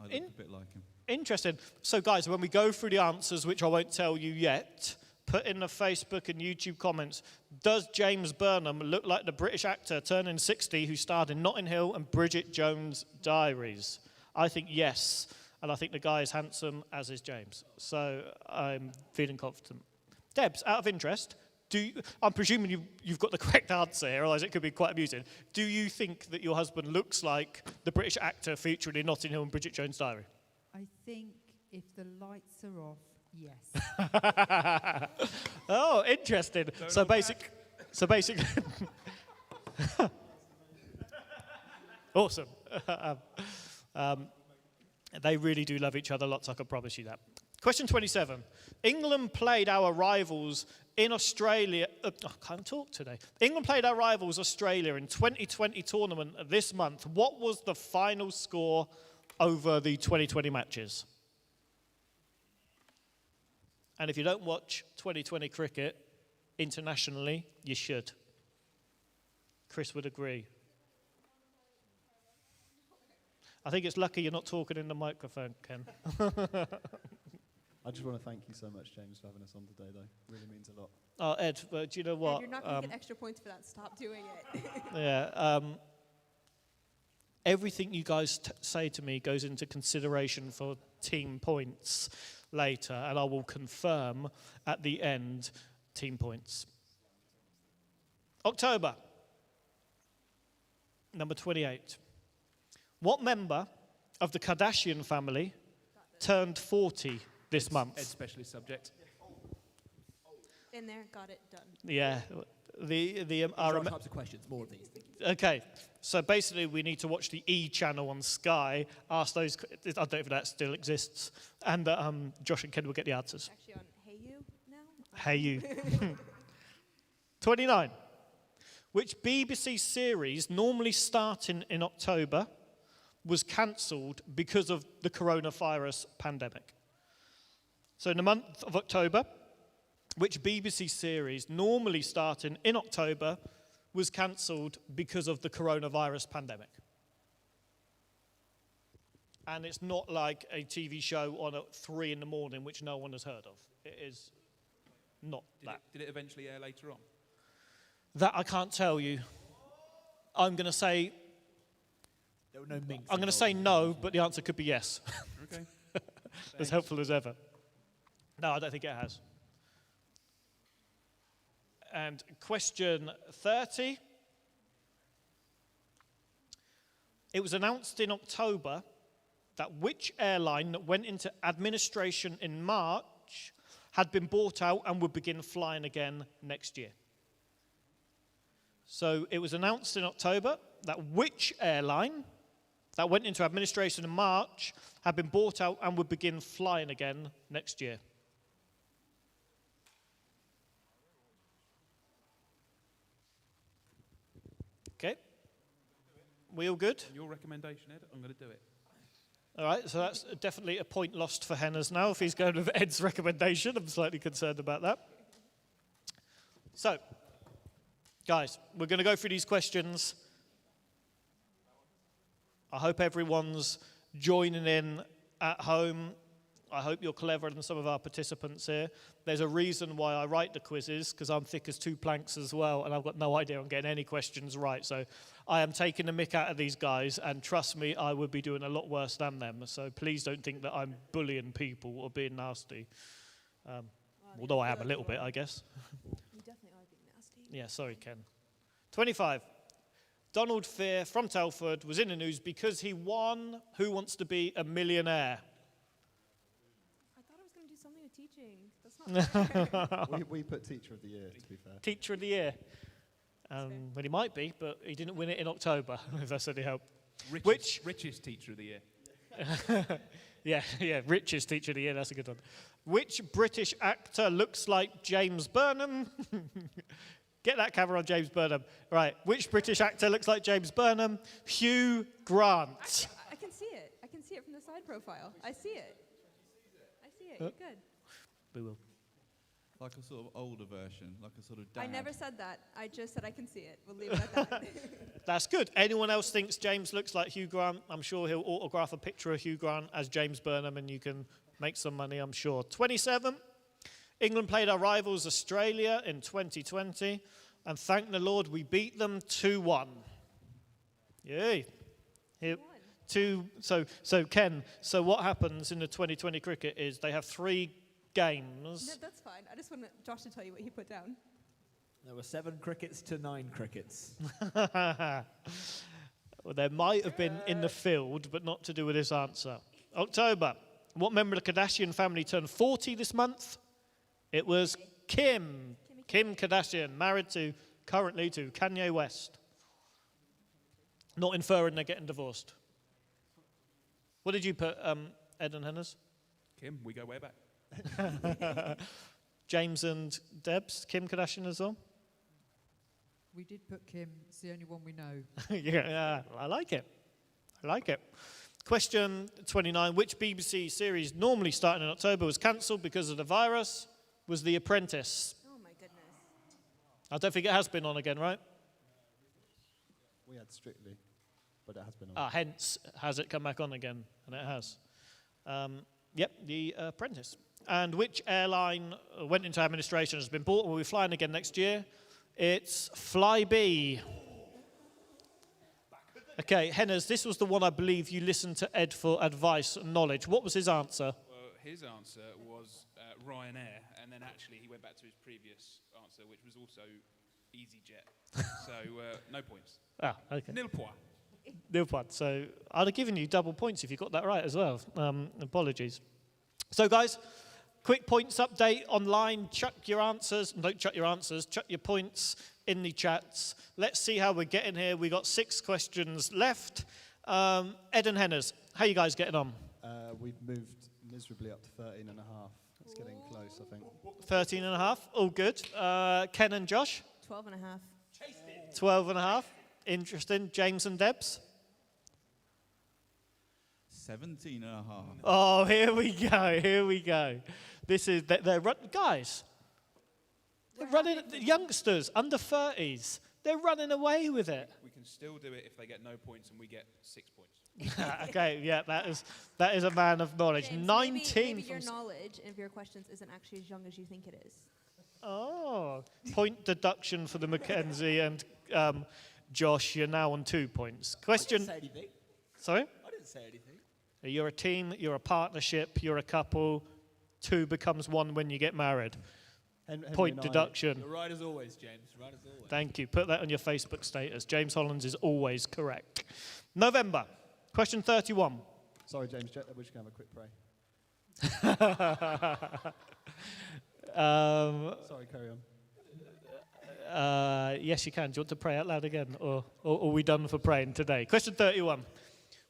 I look a bit like him. Interesting. So, guys, when we go through the answers, which I won't tell you yet, put in the Facebook and YouTube comments, does James Burnham look like the British actor turning 60 who starred in Notting Hill and Bridget Jones' Diaries? I think yes, and I think the guy is handsome, as is James. So I'm feeling confident. Debs, out of interest, I'm presuming you've got the correct answer here, otherwise it could be quite amusing. Do you think that your husband looks like the British actor featured in Notting Hill and Bridget Jones' Diary? I think if the lights are off, yes. Oh, interesting. So basically, awesome. They really do love each other lots, I can promise you that. Question 27. England played our rivals in Australia. I can't talk today. England played our rivals Australia in 2020 tournament this month. What was the final score over the 2020 matches? And if you don't watch 2020 cricket internationally, you should. Chris would agree. I think it's lucky you're not talking in the microphone, Ken. I just want to thank you so much, James, for having us on today, though. Really means a lot. Oh, Ed, do you know what? Ed, you're not going to get extra points for that. Stop doing it. Yeah. everything you guys say to me goes into consideration for team points later, and I will confirm at the end team points. October, number 28. What member of the Kardashian family turned 40 this month? Ed specialist subject. In there, got it, done. Yeah. Our types of questions, more of these. Okay, so basically we need to watch the E channel on Sky, ask those, I don't know if that still exists, and Josh and Ken will get the answers. Actually on Hey You now? Hey You. 29. Which BBC series, normally starting in October, was cancelled because of the coronavirus pandemic? So in the month of October, which BBC series, normally starting in October, was cancelled because of the coronavirus pandemic? And it's not like a TV show on at 3 in the morning, which no one has heard of. It is not that. Did it eventually air later on? That I can't tell you. I'm going to say... There were no minks I'm going to say no, but the answer could be yes. Okay. As helpful as ever. No, I don't think it has. And question 30. It was announced in October that which airline that went into administration in March had been bought out and would begin flying again next year. So it was announced in October that which airline that went into administration in March had been bought out and would begin flying again next year. Okay. We all good? Your recommendation, Ed? I'm going to do it. All right, so that's definitely a point lost for Henna's now. If he's going with Ed's recommendation, I'm slightly concerned about that. So, guys, we're going to go through these questions. I hope everyone's joining in at home. I hope you're cleverer than some of our participants here. There's a reason why I write the quizzes, because I'm thick as two planks as well, and I've got no idea I'm getting any questions right. So I am taking the mick out of these guys, and trust me, I would be doing a lot worse than them. So please don't think that I'm bullying people or being nasty. Although I am a little bit, I guess. You definitely are being nasty. Yeah, sorry, Ken. 25. Donald Fear from Telford was in the news because he won Who Wants to Be a Millionaire? I thought I was going to do something with teaching. That's not fair. we put Teacher of the Year, to be fair. Teacher of the Year. Well, he might be, but he didn't win it in October, if that's any help. Richest Teacher of the Year. Yeah, richest Teacher of the Year, that's a good one. Which British actor looks like James Burnham? Get that camera on James Burnham. Right, which British actor looks like James Burnham? Hugh Grant. I can see it. I can see it from the side profile. I see it. You're good. We will. Like a sort of older version, like a sort of dad. I never said that. I just said I can see it. We'll leave it at that. That's good. Anyone else thinks James looks like Hugh Grant? I'm sure he'll autograph a picture of Hugh Grant as James Burnham, and you can make some money, I'm sure. 27. England played our rivals Australia in 2020, and thank the Lord we beat them 2-1. Yay. Here, so Ken, so what happens in the 2020 cricket is they have 3 games. No, that's fine. I just want Josh to tell you what he put down. There were 7 crickets to 9 crickets. Well, there might have been in the field, but not to do with this answer. October. What member of the Kardashian family turned 40 this month? It was Kim Kardashian, married currently to Kanye West. Not inferring they're getting divorced. What did you put, Ed and Hennas? Kim, we go way back. James and Debs, Kim Kardashian as well? We did put Kim. It's the only one we know. Yeah, I like it. Question 29. Which BBC series normally starting in October was cancelled because of the virus? Was The Apprentice. Oh, my goodness. I don't think it has been on again, right? We had Strictly, but it has been on. Hence, has it come back on again? And it has. Yep, The Apprentice. And which airline went into administration, has been bought, and will be flying again next year? It's Flybe. Okay, Hennes, this was the one I believe you listened to Ed for advice and knowledge. What was his answer? Well, his answer was Ryanair, and then actually he went back to his previous answer, which was also EasyJet. So no points. Ah, okay. Nil point. Nil point. So I'd have given you double points if you got that right as well. Apologies. So guys, quick points update online. Chuck your answers. Don't chuck your answers. Chuck your points in the chats. Let's see how we're getting here. We got 6 questions left. Ed and Hennes, how you guys getting on? We've moved miserably up to 13 and a half. It's getting close, I think. 13 and a half. All good. Ken and Josh? 12 and a half. 12 and a half. Interesting. James and Debs? 17 and a half. Oh, here we go. Here we go. This is, guys, they're running, the youngsters, under 30s, they're running away with it. We can still do it if they get no points and we get 6 points. Okay, yeah, that is a man of knowledge. James, 19 maybe from your knowledge of your questions isn't actually as young as you think it is. Oh, point deduction for the Mackenzie and Josh. You're now on 2 points. Question. I didn't say anything. Sorry? I didn't say anything. You're a team. You're a partnership. You're a couple. 2 becomes 1 when you get married. Point deduction. You're right as always, James. Right as always. Thank you. Put that on your Facebook status. James Hollands is always correct. November. Question 31. Sorry, James. We're just going to have a quick pray. Sorry, carry on. Yes, you can. Do you want to pray out loud again? Or are we done for praying today? Question 31.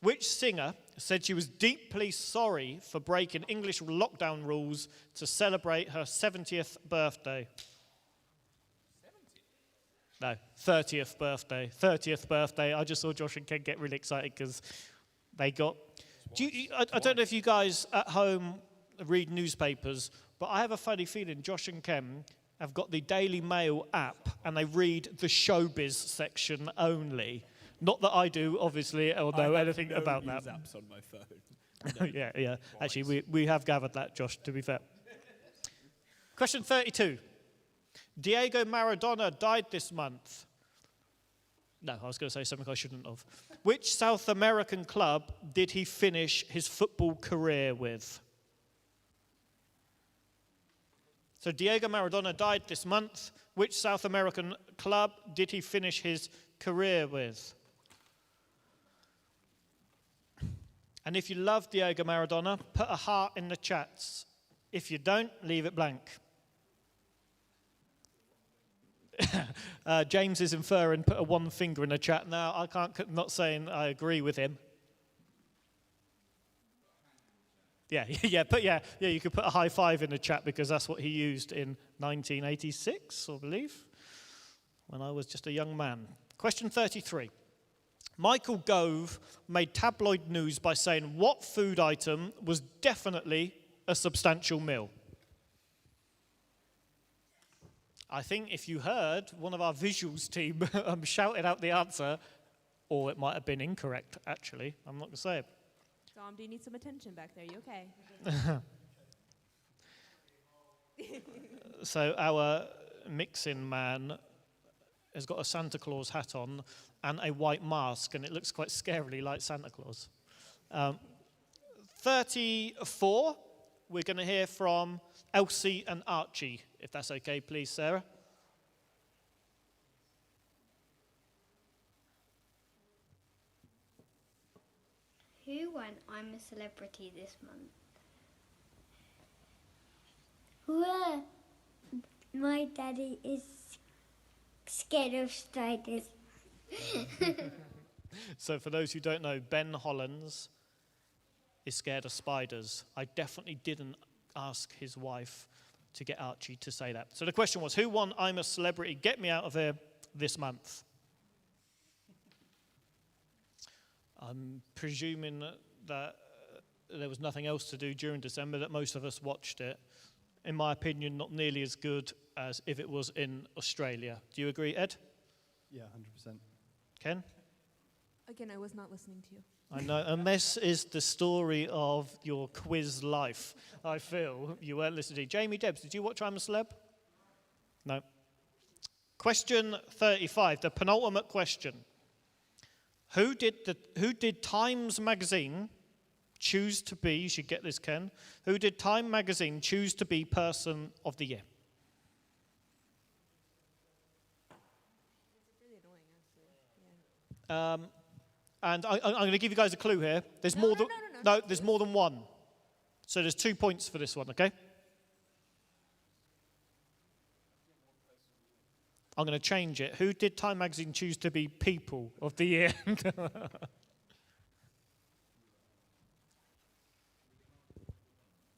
Which singer said she was deeply sorry for breaking English lockdown rules to celebrate her 70th birthday? 70th? No, 30th birthday. 30th birthday. I just saw Josh and Ken get really excited because they got... I don't know if you guys at home read newspapers, but I have a funny feeling Josh and Ken have got the Daily Mail app and they read the showbiz section only. Not that I do, obviously, or know anything about that. Apps on my phone. Yeah. Actually, we have gathered that, Josh, to be fair. Question 32. Diego Maradona died this month. No, I was going to say something I shouldn't have. Which South American club did he finish his football career with? So Diego Maradona died this month. Which South American club did he finish his career with? And if you love Diego Maradona, put a heart in the chats. If you don't, leave it blank. James is inferring, put a 1 finger in the chat. Now, I'm not saying I agree with him. Yeah, you could put a high 5 in the chat because that's what he used in 1986, I believe, when I was just a young man. Question 33. Michael Gove made tabloid news by saying what food item was definitely a substantial meal? I think if you heard one of our visuals team shouted out the answer, or it might have been incorrect, actually. I'm not going to say it. Dom, do you need some attention back there? You okay? So our mixing man has got a Santa Claus hat on and a white mask, and it looks quite scarily like Santa Claus. 34, we're going to hear from Elsie and Archie, if that's okay, please, Sarah. Who won I'm a Celebrity this month? Well, my daddy is scared of spiders. So for those who don't know, Ben Hollands is scared of spiders. I definitely didn't ask his wife to get Archie to say that. So the question was, who won I'm a Celebrity, Get Me Out of Here this month? I'm presuming that there was nothing else to do during December, that most of us watched it. In my opinion, not nearly as good as if it was in Australia. Do you agree, Ed? Yeah, 100%. Ken? Again, I was not listening to you. I know, and this is the story of your quiz life. I feel you weren't listening. Jamie Debs, did you watch I'm a Celeb? No. Question 35, the penultimate question. Who did Times Magazine choose to be, you should get this, Ken, who did Time Magazine choose to be Person of the Year? It's really annoying, actually. Yeah. And I'm going to give you guys a clue here. There's more than No. there's more than one. So there's 2 points for this one, okay? I'm going to change it. Who did Time Magazine choose to be People of the Year?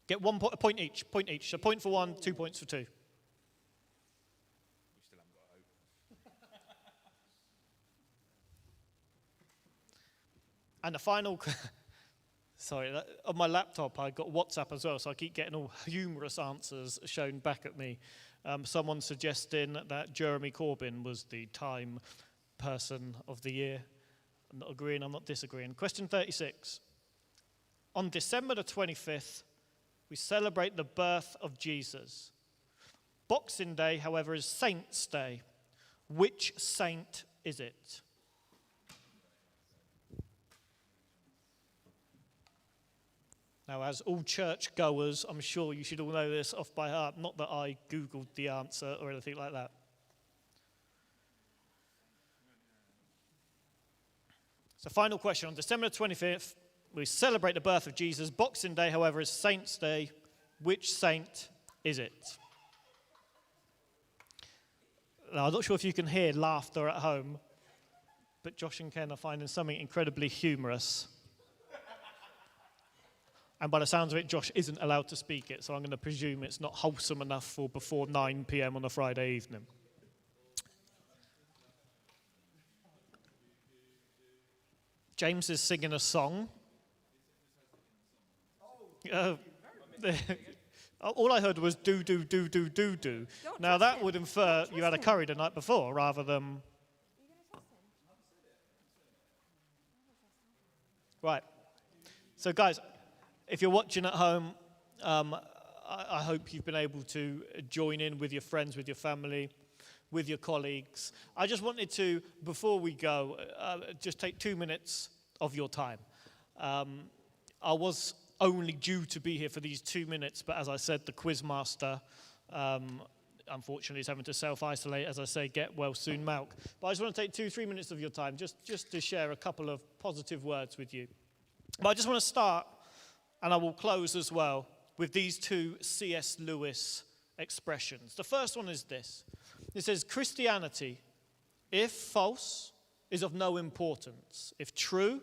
Get 1 point each. So point for one, 2 points for two. We still haven't got hope. And the final, sorry, on my laptop I got WhatsApp as well, so I keep getting all humorous answers shown back at me. Someone suggesting that Jeremy Corbyn was the Time Person of the Year. I'm not agreeing, I'm not disagreeing. Question 36. On December the 25th, we celebrate the birth of Jesus. Boxing Day, however, is Saint's Day. Which saint is it? Now, as all church goers, I'm sure you should all know this off by heart. Not that I Googled the answer or anything like that. So, final question. On December 25th, we celebrate the birth of Jesus. Boxing Day, however, is Saint's Day. Which saint is it? Now, I'm not sure if you can hear laughter at home, but Josh and Ken are finding something incredibly humorous. And by the sounds of it, Josh isn't allowed to speak it, so I'm going to presume it's not wholesome enough for before 9 p.m. on a Friday evening. James is singing a song. All I heard was do. Now that would infer you had a curry the night before rather than... Right. So guys, if you're watching at home, I hope you've been able to join in with your friends, with your family, with your colleagues. I just wanted to, before we go, just take 2 minutes of your time. I was only due to be here for these 2 minutes, but as I said, the quizmaster, unfortunately, is having to self-isolate, as I say, get well soon, Malk. But I just want to take 2-3 minutes of your time just to share a couple of positive words with you. But I just want to start, and I will close as well, with these two C.S. Lewis expressions. The first one is this. It says, Christianity, if false, is of no importance. If true,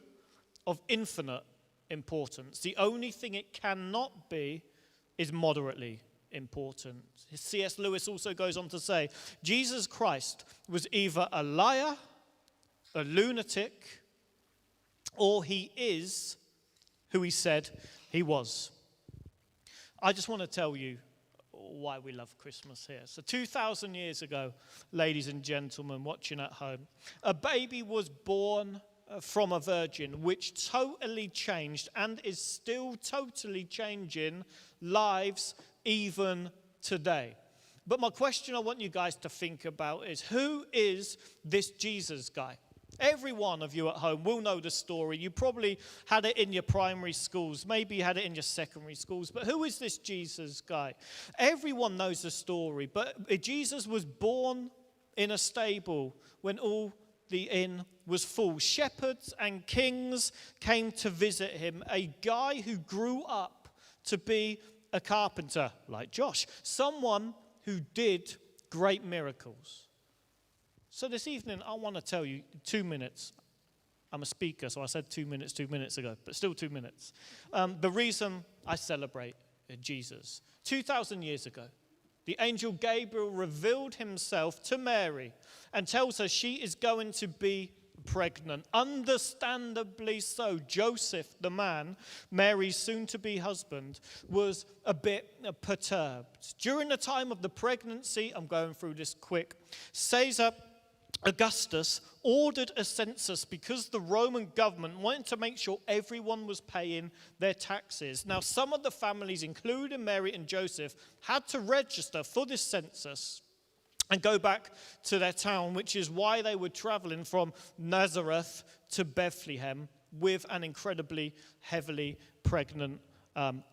of infinite importance. The only thing it cannot be is moderately important. C.S. Lewis also goes on to say, Jesus Christ was either a liar, a lunatic, or he is who he said he was. I just want to tell you why we love Christmas here. So 2,000 years ago, ladies and gentlemen watching at home, a baby was born from a virgin, which totally changed and is still totally changing lives even today. But my question I want you guys to think about is, who is this Jesus guy? Every one of you at home will know the story. You probably had it in your primary schools. Maybe you had it in your secondary schools. But who is this Jesus guy? Everyone knows the story. But Jesus was born in a stable when all the inn was full. Shepherds and kings came to visit him. A guy who grew up to be a carpenter, like Josh. Someone who did great miracles. So this evening, I want to tell you 2 minutes. I'm a speaker, so I said 2 minutes 2 minutes ago, but still 2 minutes. The reason I celebrate Jesus. 2,000 years ago, the angel Gabriel revealed himself to Mary and tells her she is going to be pregnant. Understandably so. Joseph, the man, Mary's soon-to-be husband, was a bit perturbed. During the time of the pregnancy, I'm going through this quick, Caesar Augustus ordered a census because the Roman government wanted to make sure everyone was paying their taxes. Now, some of the families, including Mary and Joseph, had to register for this census and go back to their town, which is why they were traveling from Nazareth to Bethlehem with an incredibly heavily pregnant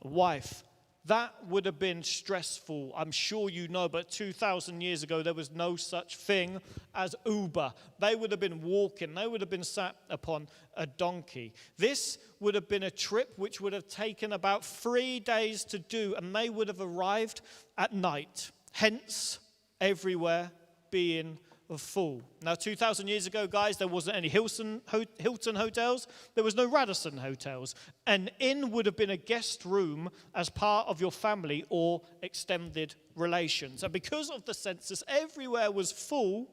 wife. That would have been stressful, I'm sure you know, but 2,000 years ago there was no such thing as Uber. They would have been walking, they would have been sat upon a donkey. This would have been a trip which would have taken about 3 days to do, and they would have arrived at night, hence everywhere being full. Now, 2,000 years ago, guys, there wasn't any Hilton hotels. There was no Radisson hotels. An inn would have been a guest room as part of your family or extended relations. And because of the census, everywhere was full,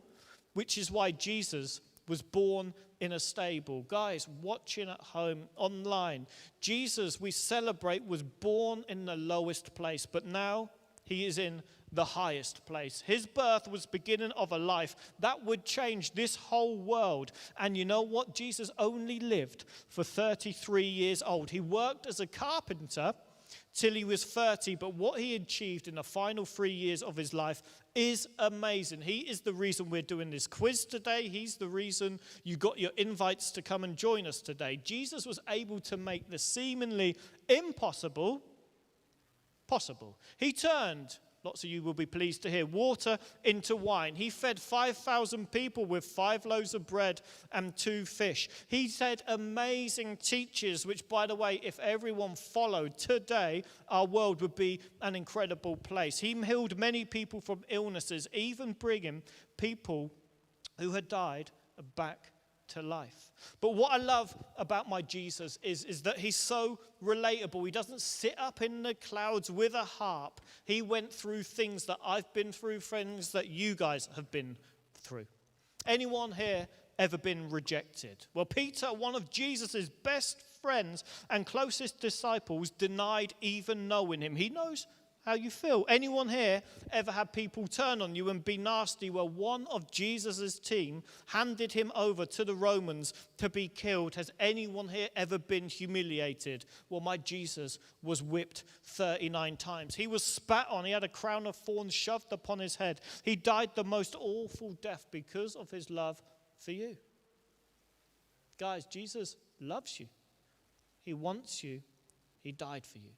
which is why Jesus was born in a stable. Guys, watching at home, online, Jesus, we celebrate, was born in the lowest place, but now he is in the highest place. His birth was beginning of a life that would change this whole world. And you know what? Jesus only lived for 33 years old. He worked as a carpenter till he was 30, but what he achieved in the final 3 years of his life is amazing. He is the reason we're doing this quiz today. He's the reason you got your invites to come and join us today. Jesus was able to make the seemingly impossible possible. He turned, lots of you will be pleased to hear, water into wine. He fed 5,000 people with 5 loaves of bread and 2 fish. He said amazing teachings, which, by the way, if everyone followed today, our world would be an incredible place. He healed many people from illnesses, even bringing people who had died back to life. But what I love about my Jesus is that he's so relatable. He doesn't sit up in the clouds with a harp. He went through things that I've been through, things that you guys have been through. Anyone here ever been rejected? Well, Peter, one of Jesus' best friends and closest disciples, denied even knowing him. He knows how you feel. Anyone here ever had people turn on you and be nasty? Well, one of Jesus' team handed him over to the Romans to be killed. Has anyone here ever been humiliated? Well, my Jesus was whipped 39 times. He was spat on. He had a crown of thorns shoved upon his head. He died the most awful death because of his love for you. Guys, Jesus loves you. He wants you. He died for you.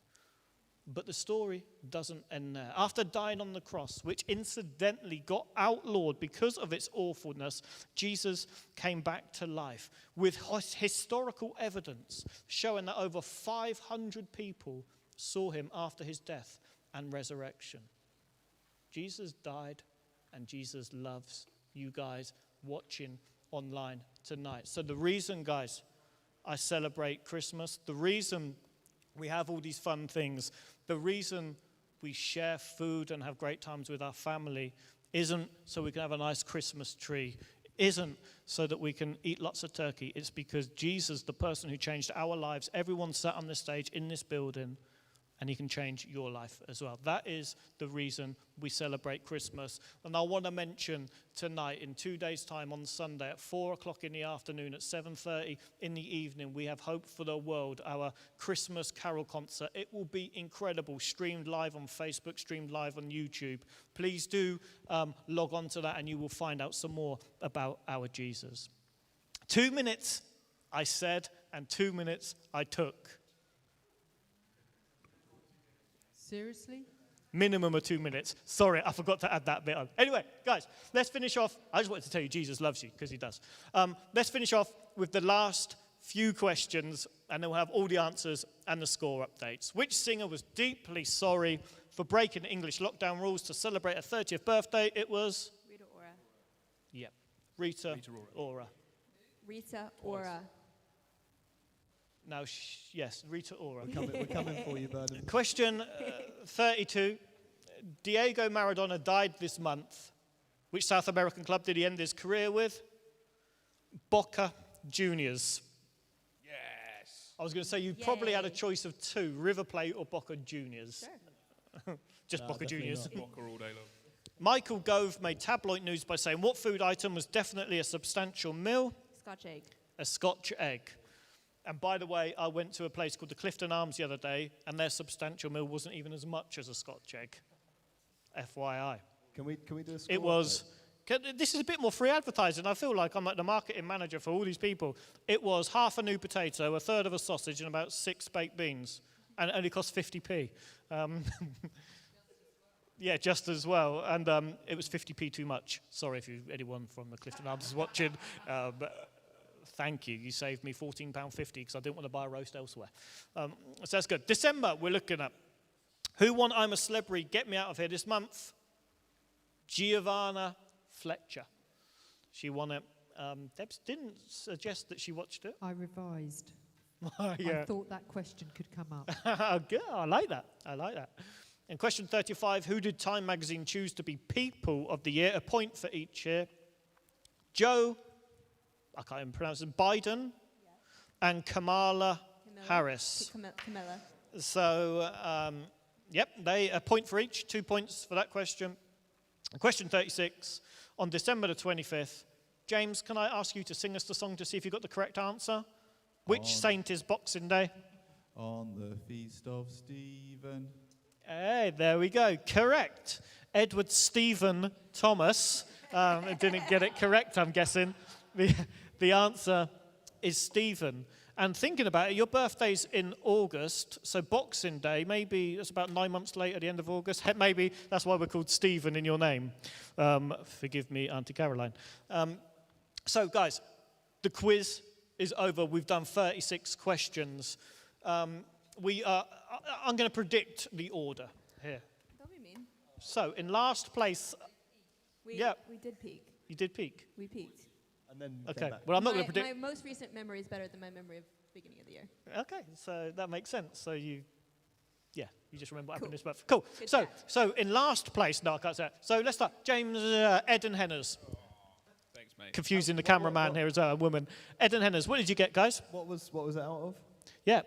But the story doesn't end there. After dying on the cross, which incidentally got outlawed because of its awfulness, Jesus came back to life with historical evidence showing that over 500 people saw him after his death and resurrection. Jesus died, and Jesus loves you guys watching online tonight. So the reason, guys, I celebrate Christmas, the reason we have all these fun things, the reason we share food and have great times with our family isn't so we can have a nice Christmas tree, isn't so that we can eat lots of turkey. It's because Jesus, the person who changed our lives, everyone sat on this stage in this building, and he can change your life as well. That is the reason we celebrate Christmas. And I want to mention tonight, in 2 days' time on Sunday at 4 o'clock in the afternoon, at 7:30 in the evening, we have Hope for the World, our Christmas carol concert. It will be incredible, streamed live on Facebook, streamed live on YouTube. Please do log on to that, and you will find out some more about our Jesus. 2 minutes I said, and 2 minutes I took. Seriously? Minimum of 2 minutes. Sorry, I forgot to add that bit on. Anyway, guys, let's finish off. I just wanted to tell you Jesus loves you, because he does. Let's finish off with the last few questions, and then we'll have all the answers and the score updates. Which singer was deeply sorry for breaking the English lockdown rules to celebrate her 30th birthday? It was? Rita Ora. Yep. Rita Ora. Rita Ora. Now, yes, Rita Ora. We're coming for you, Bernard. Question 32. Diego Maradona died this month. Which South American club did he end his career with? Boca Juniors. Yes. I was going to say you probably had a choice of 2, River Plate or Boca Juniors. Sure. Just Boca Juniors. Boca all day long. Michael Gove made tabloid news by saying what food item was definitely a substantial meal? Scotch egg. A Scotch egg. And by the way, I went to a place called the Clifton Arms the other day, and their substantial meal wasn't even as much as a Scotch egg. FYI. Can we do a score It was This is a bit more free advertising. I feel like I'm like the marketing manager for all these people. It was half a new potato, a third of a sausage, and about 6 baked beans. And it only cost 50p. Yeah, just as well. And it was 50p too much. Sorry if anyone from the Clifton Arms is watching. But thank you. You saved me £14.50 because I didn't want to buy a roast elsewhere. So that's good. December, we're looking at. Who won I'm a Celebrity? Get Me Out of Here this month? Giovanna Fletcher. She won it. Debs didn't suggest that she watched it. I revised. Yeah. I thought that question could come up. Good. I like that. I like that. And question 35, who did Time magazine choose to be People of the Year? A point for each year. Joe, I can't even pronounce it, Biden, and Kamala Harris. Camilla. So, yep, they a point for each, 2 points for that question. Question 36, on December the 25th, James, can I ask you to sing us the song to see if you got the correct answer? Which saint is Boxing Day? On the feast of Stephen. Hey, there we go. Correct. Edward Stephen Thomas. Didn't get it correct, I'm guessing. The answer is Stephen. And thinking about it, your birthday's in August, so Boxing Day, maybe that's about 9 months later, at the end of August. Maybe that's why we're called Stephen in your name. Forgive me, Auntie Caroline. So, guys, the quiz is over. We've done 36 questions. I'm going to predict the order here. Don't be mean. So, in last place, We did peak. you did peak. We peaked. And then Okay, well, I'm not going to My predict. most recent memory is better than my memory of beginning of the year. Okay, so that makes sense. So you just remember what happened this month. Cool. So in last place, no, I can't say that. So let's start. James, Ed and Henners. Thanks, mate. Confusing the cameraman here as well, a woman. Ed and Henners, what did you get, guys? What was it out of? Yeah.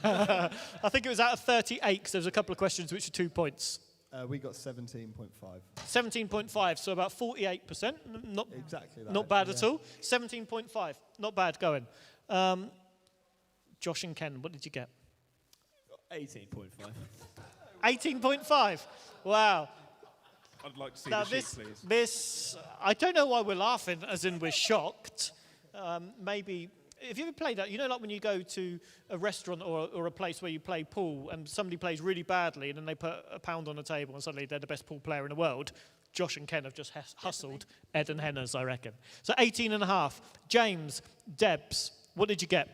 I think it was out of 38 because there was a couple of questions which are 2 points. We got 17.5. 17.5, so about 48%. Not Exactly that. Not bad actually, at all. 17.5, not bad going. Josh and Ken, what did you get? 18.5. 18.5. Wow. I'd like to see Now the sheet, please. this, I don't know why we're laughing, as in we're shocked. Maybe, if you ever played that, you know, like when you go to a restaurant or a place where you play pool and somebody plays really badly and then they put a pound on the table and suddenly they're the best pool player in the world. Josh and Ken have just hustled Ed and Henners, I reckon. So 18.5. James, Debs, what did you get?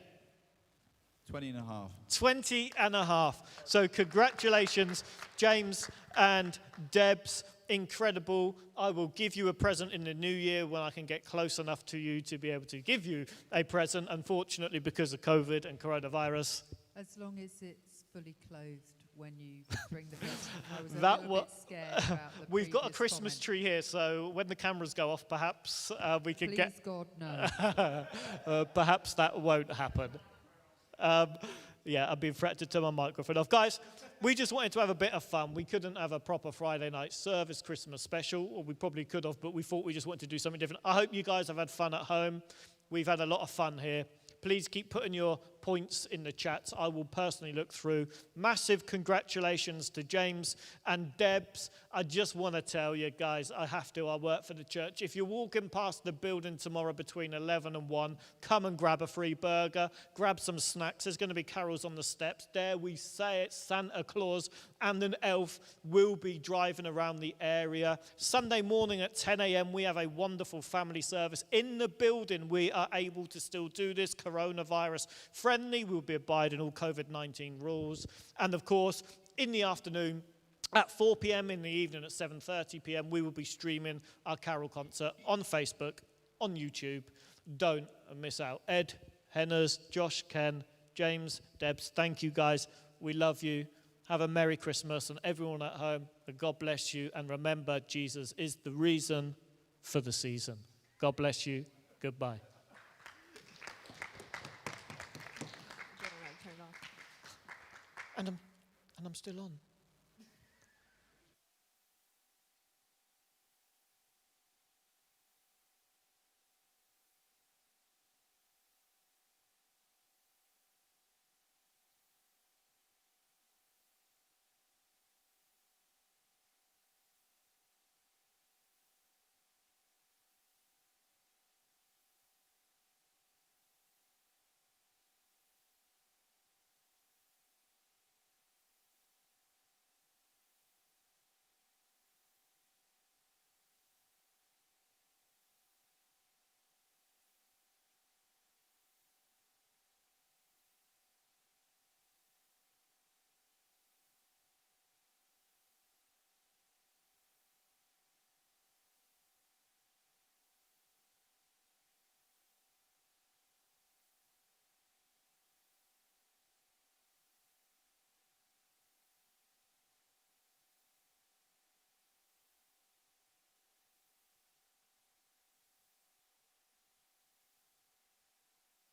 20.5. 20.5. So congratulations, James and Debs. Incredible. I will give you a present in the new year when I can get close enough to you to be able to give you a present. Unfortunately, because of COVID and coronavirus. As long as it's fully clothed when you bring the present. I was a That little bit scared about the We've got a previous Christmas comment. tree here, so when the cameras go off, perhaps we can Please, get... God, no. Perhaps that won't happen. Yeah, I've been threatened to turn my microphone off. Guys, we just wanted to have a bit of fun. We couldn't have a proper Friday night service Christmas special, or we probably could have, but we thought we just wanted to do something different. I hope you guys have had fun at home. We've had a lot of fun here. Please keep putting your points in the chats. I will personally look through. Massive congratulations to James and Debs. I just want to tell you guys, I have to. I work for the church. If you're walking past the building tomorrow between 11 and 1, come and grab a free burger, grab some snacks. There's going to be carols on the steps. Dare we say it, Santa Claus and an elf will be driving around the area. Sunday morning at 10 a.m., we have a wonderful family service. In the building, we are able to still do this coronavirus friendly. We'll be abiding all COVID-19 rules. And of course, in the afternoon, at 4 p.m. in the evening at 7:30 p.m., we will be streaming our carol concert on Facebook, on YouTube. Don't miss out. Ed, Henners, Josh, Ken, James, Debs, thank you guys. We love you. Have a Merry Christmas, and everyone at home, God bless you. And remember, Jesus is the reason for the season. God bless you. Goodbye. And I'm still on.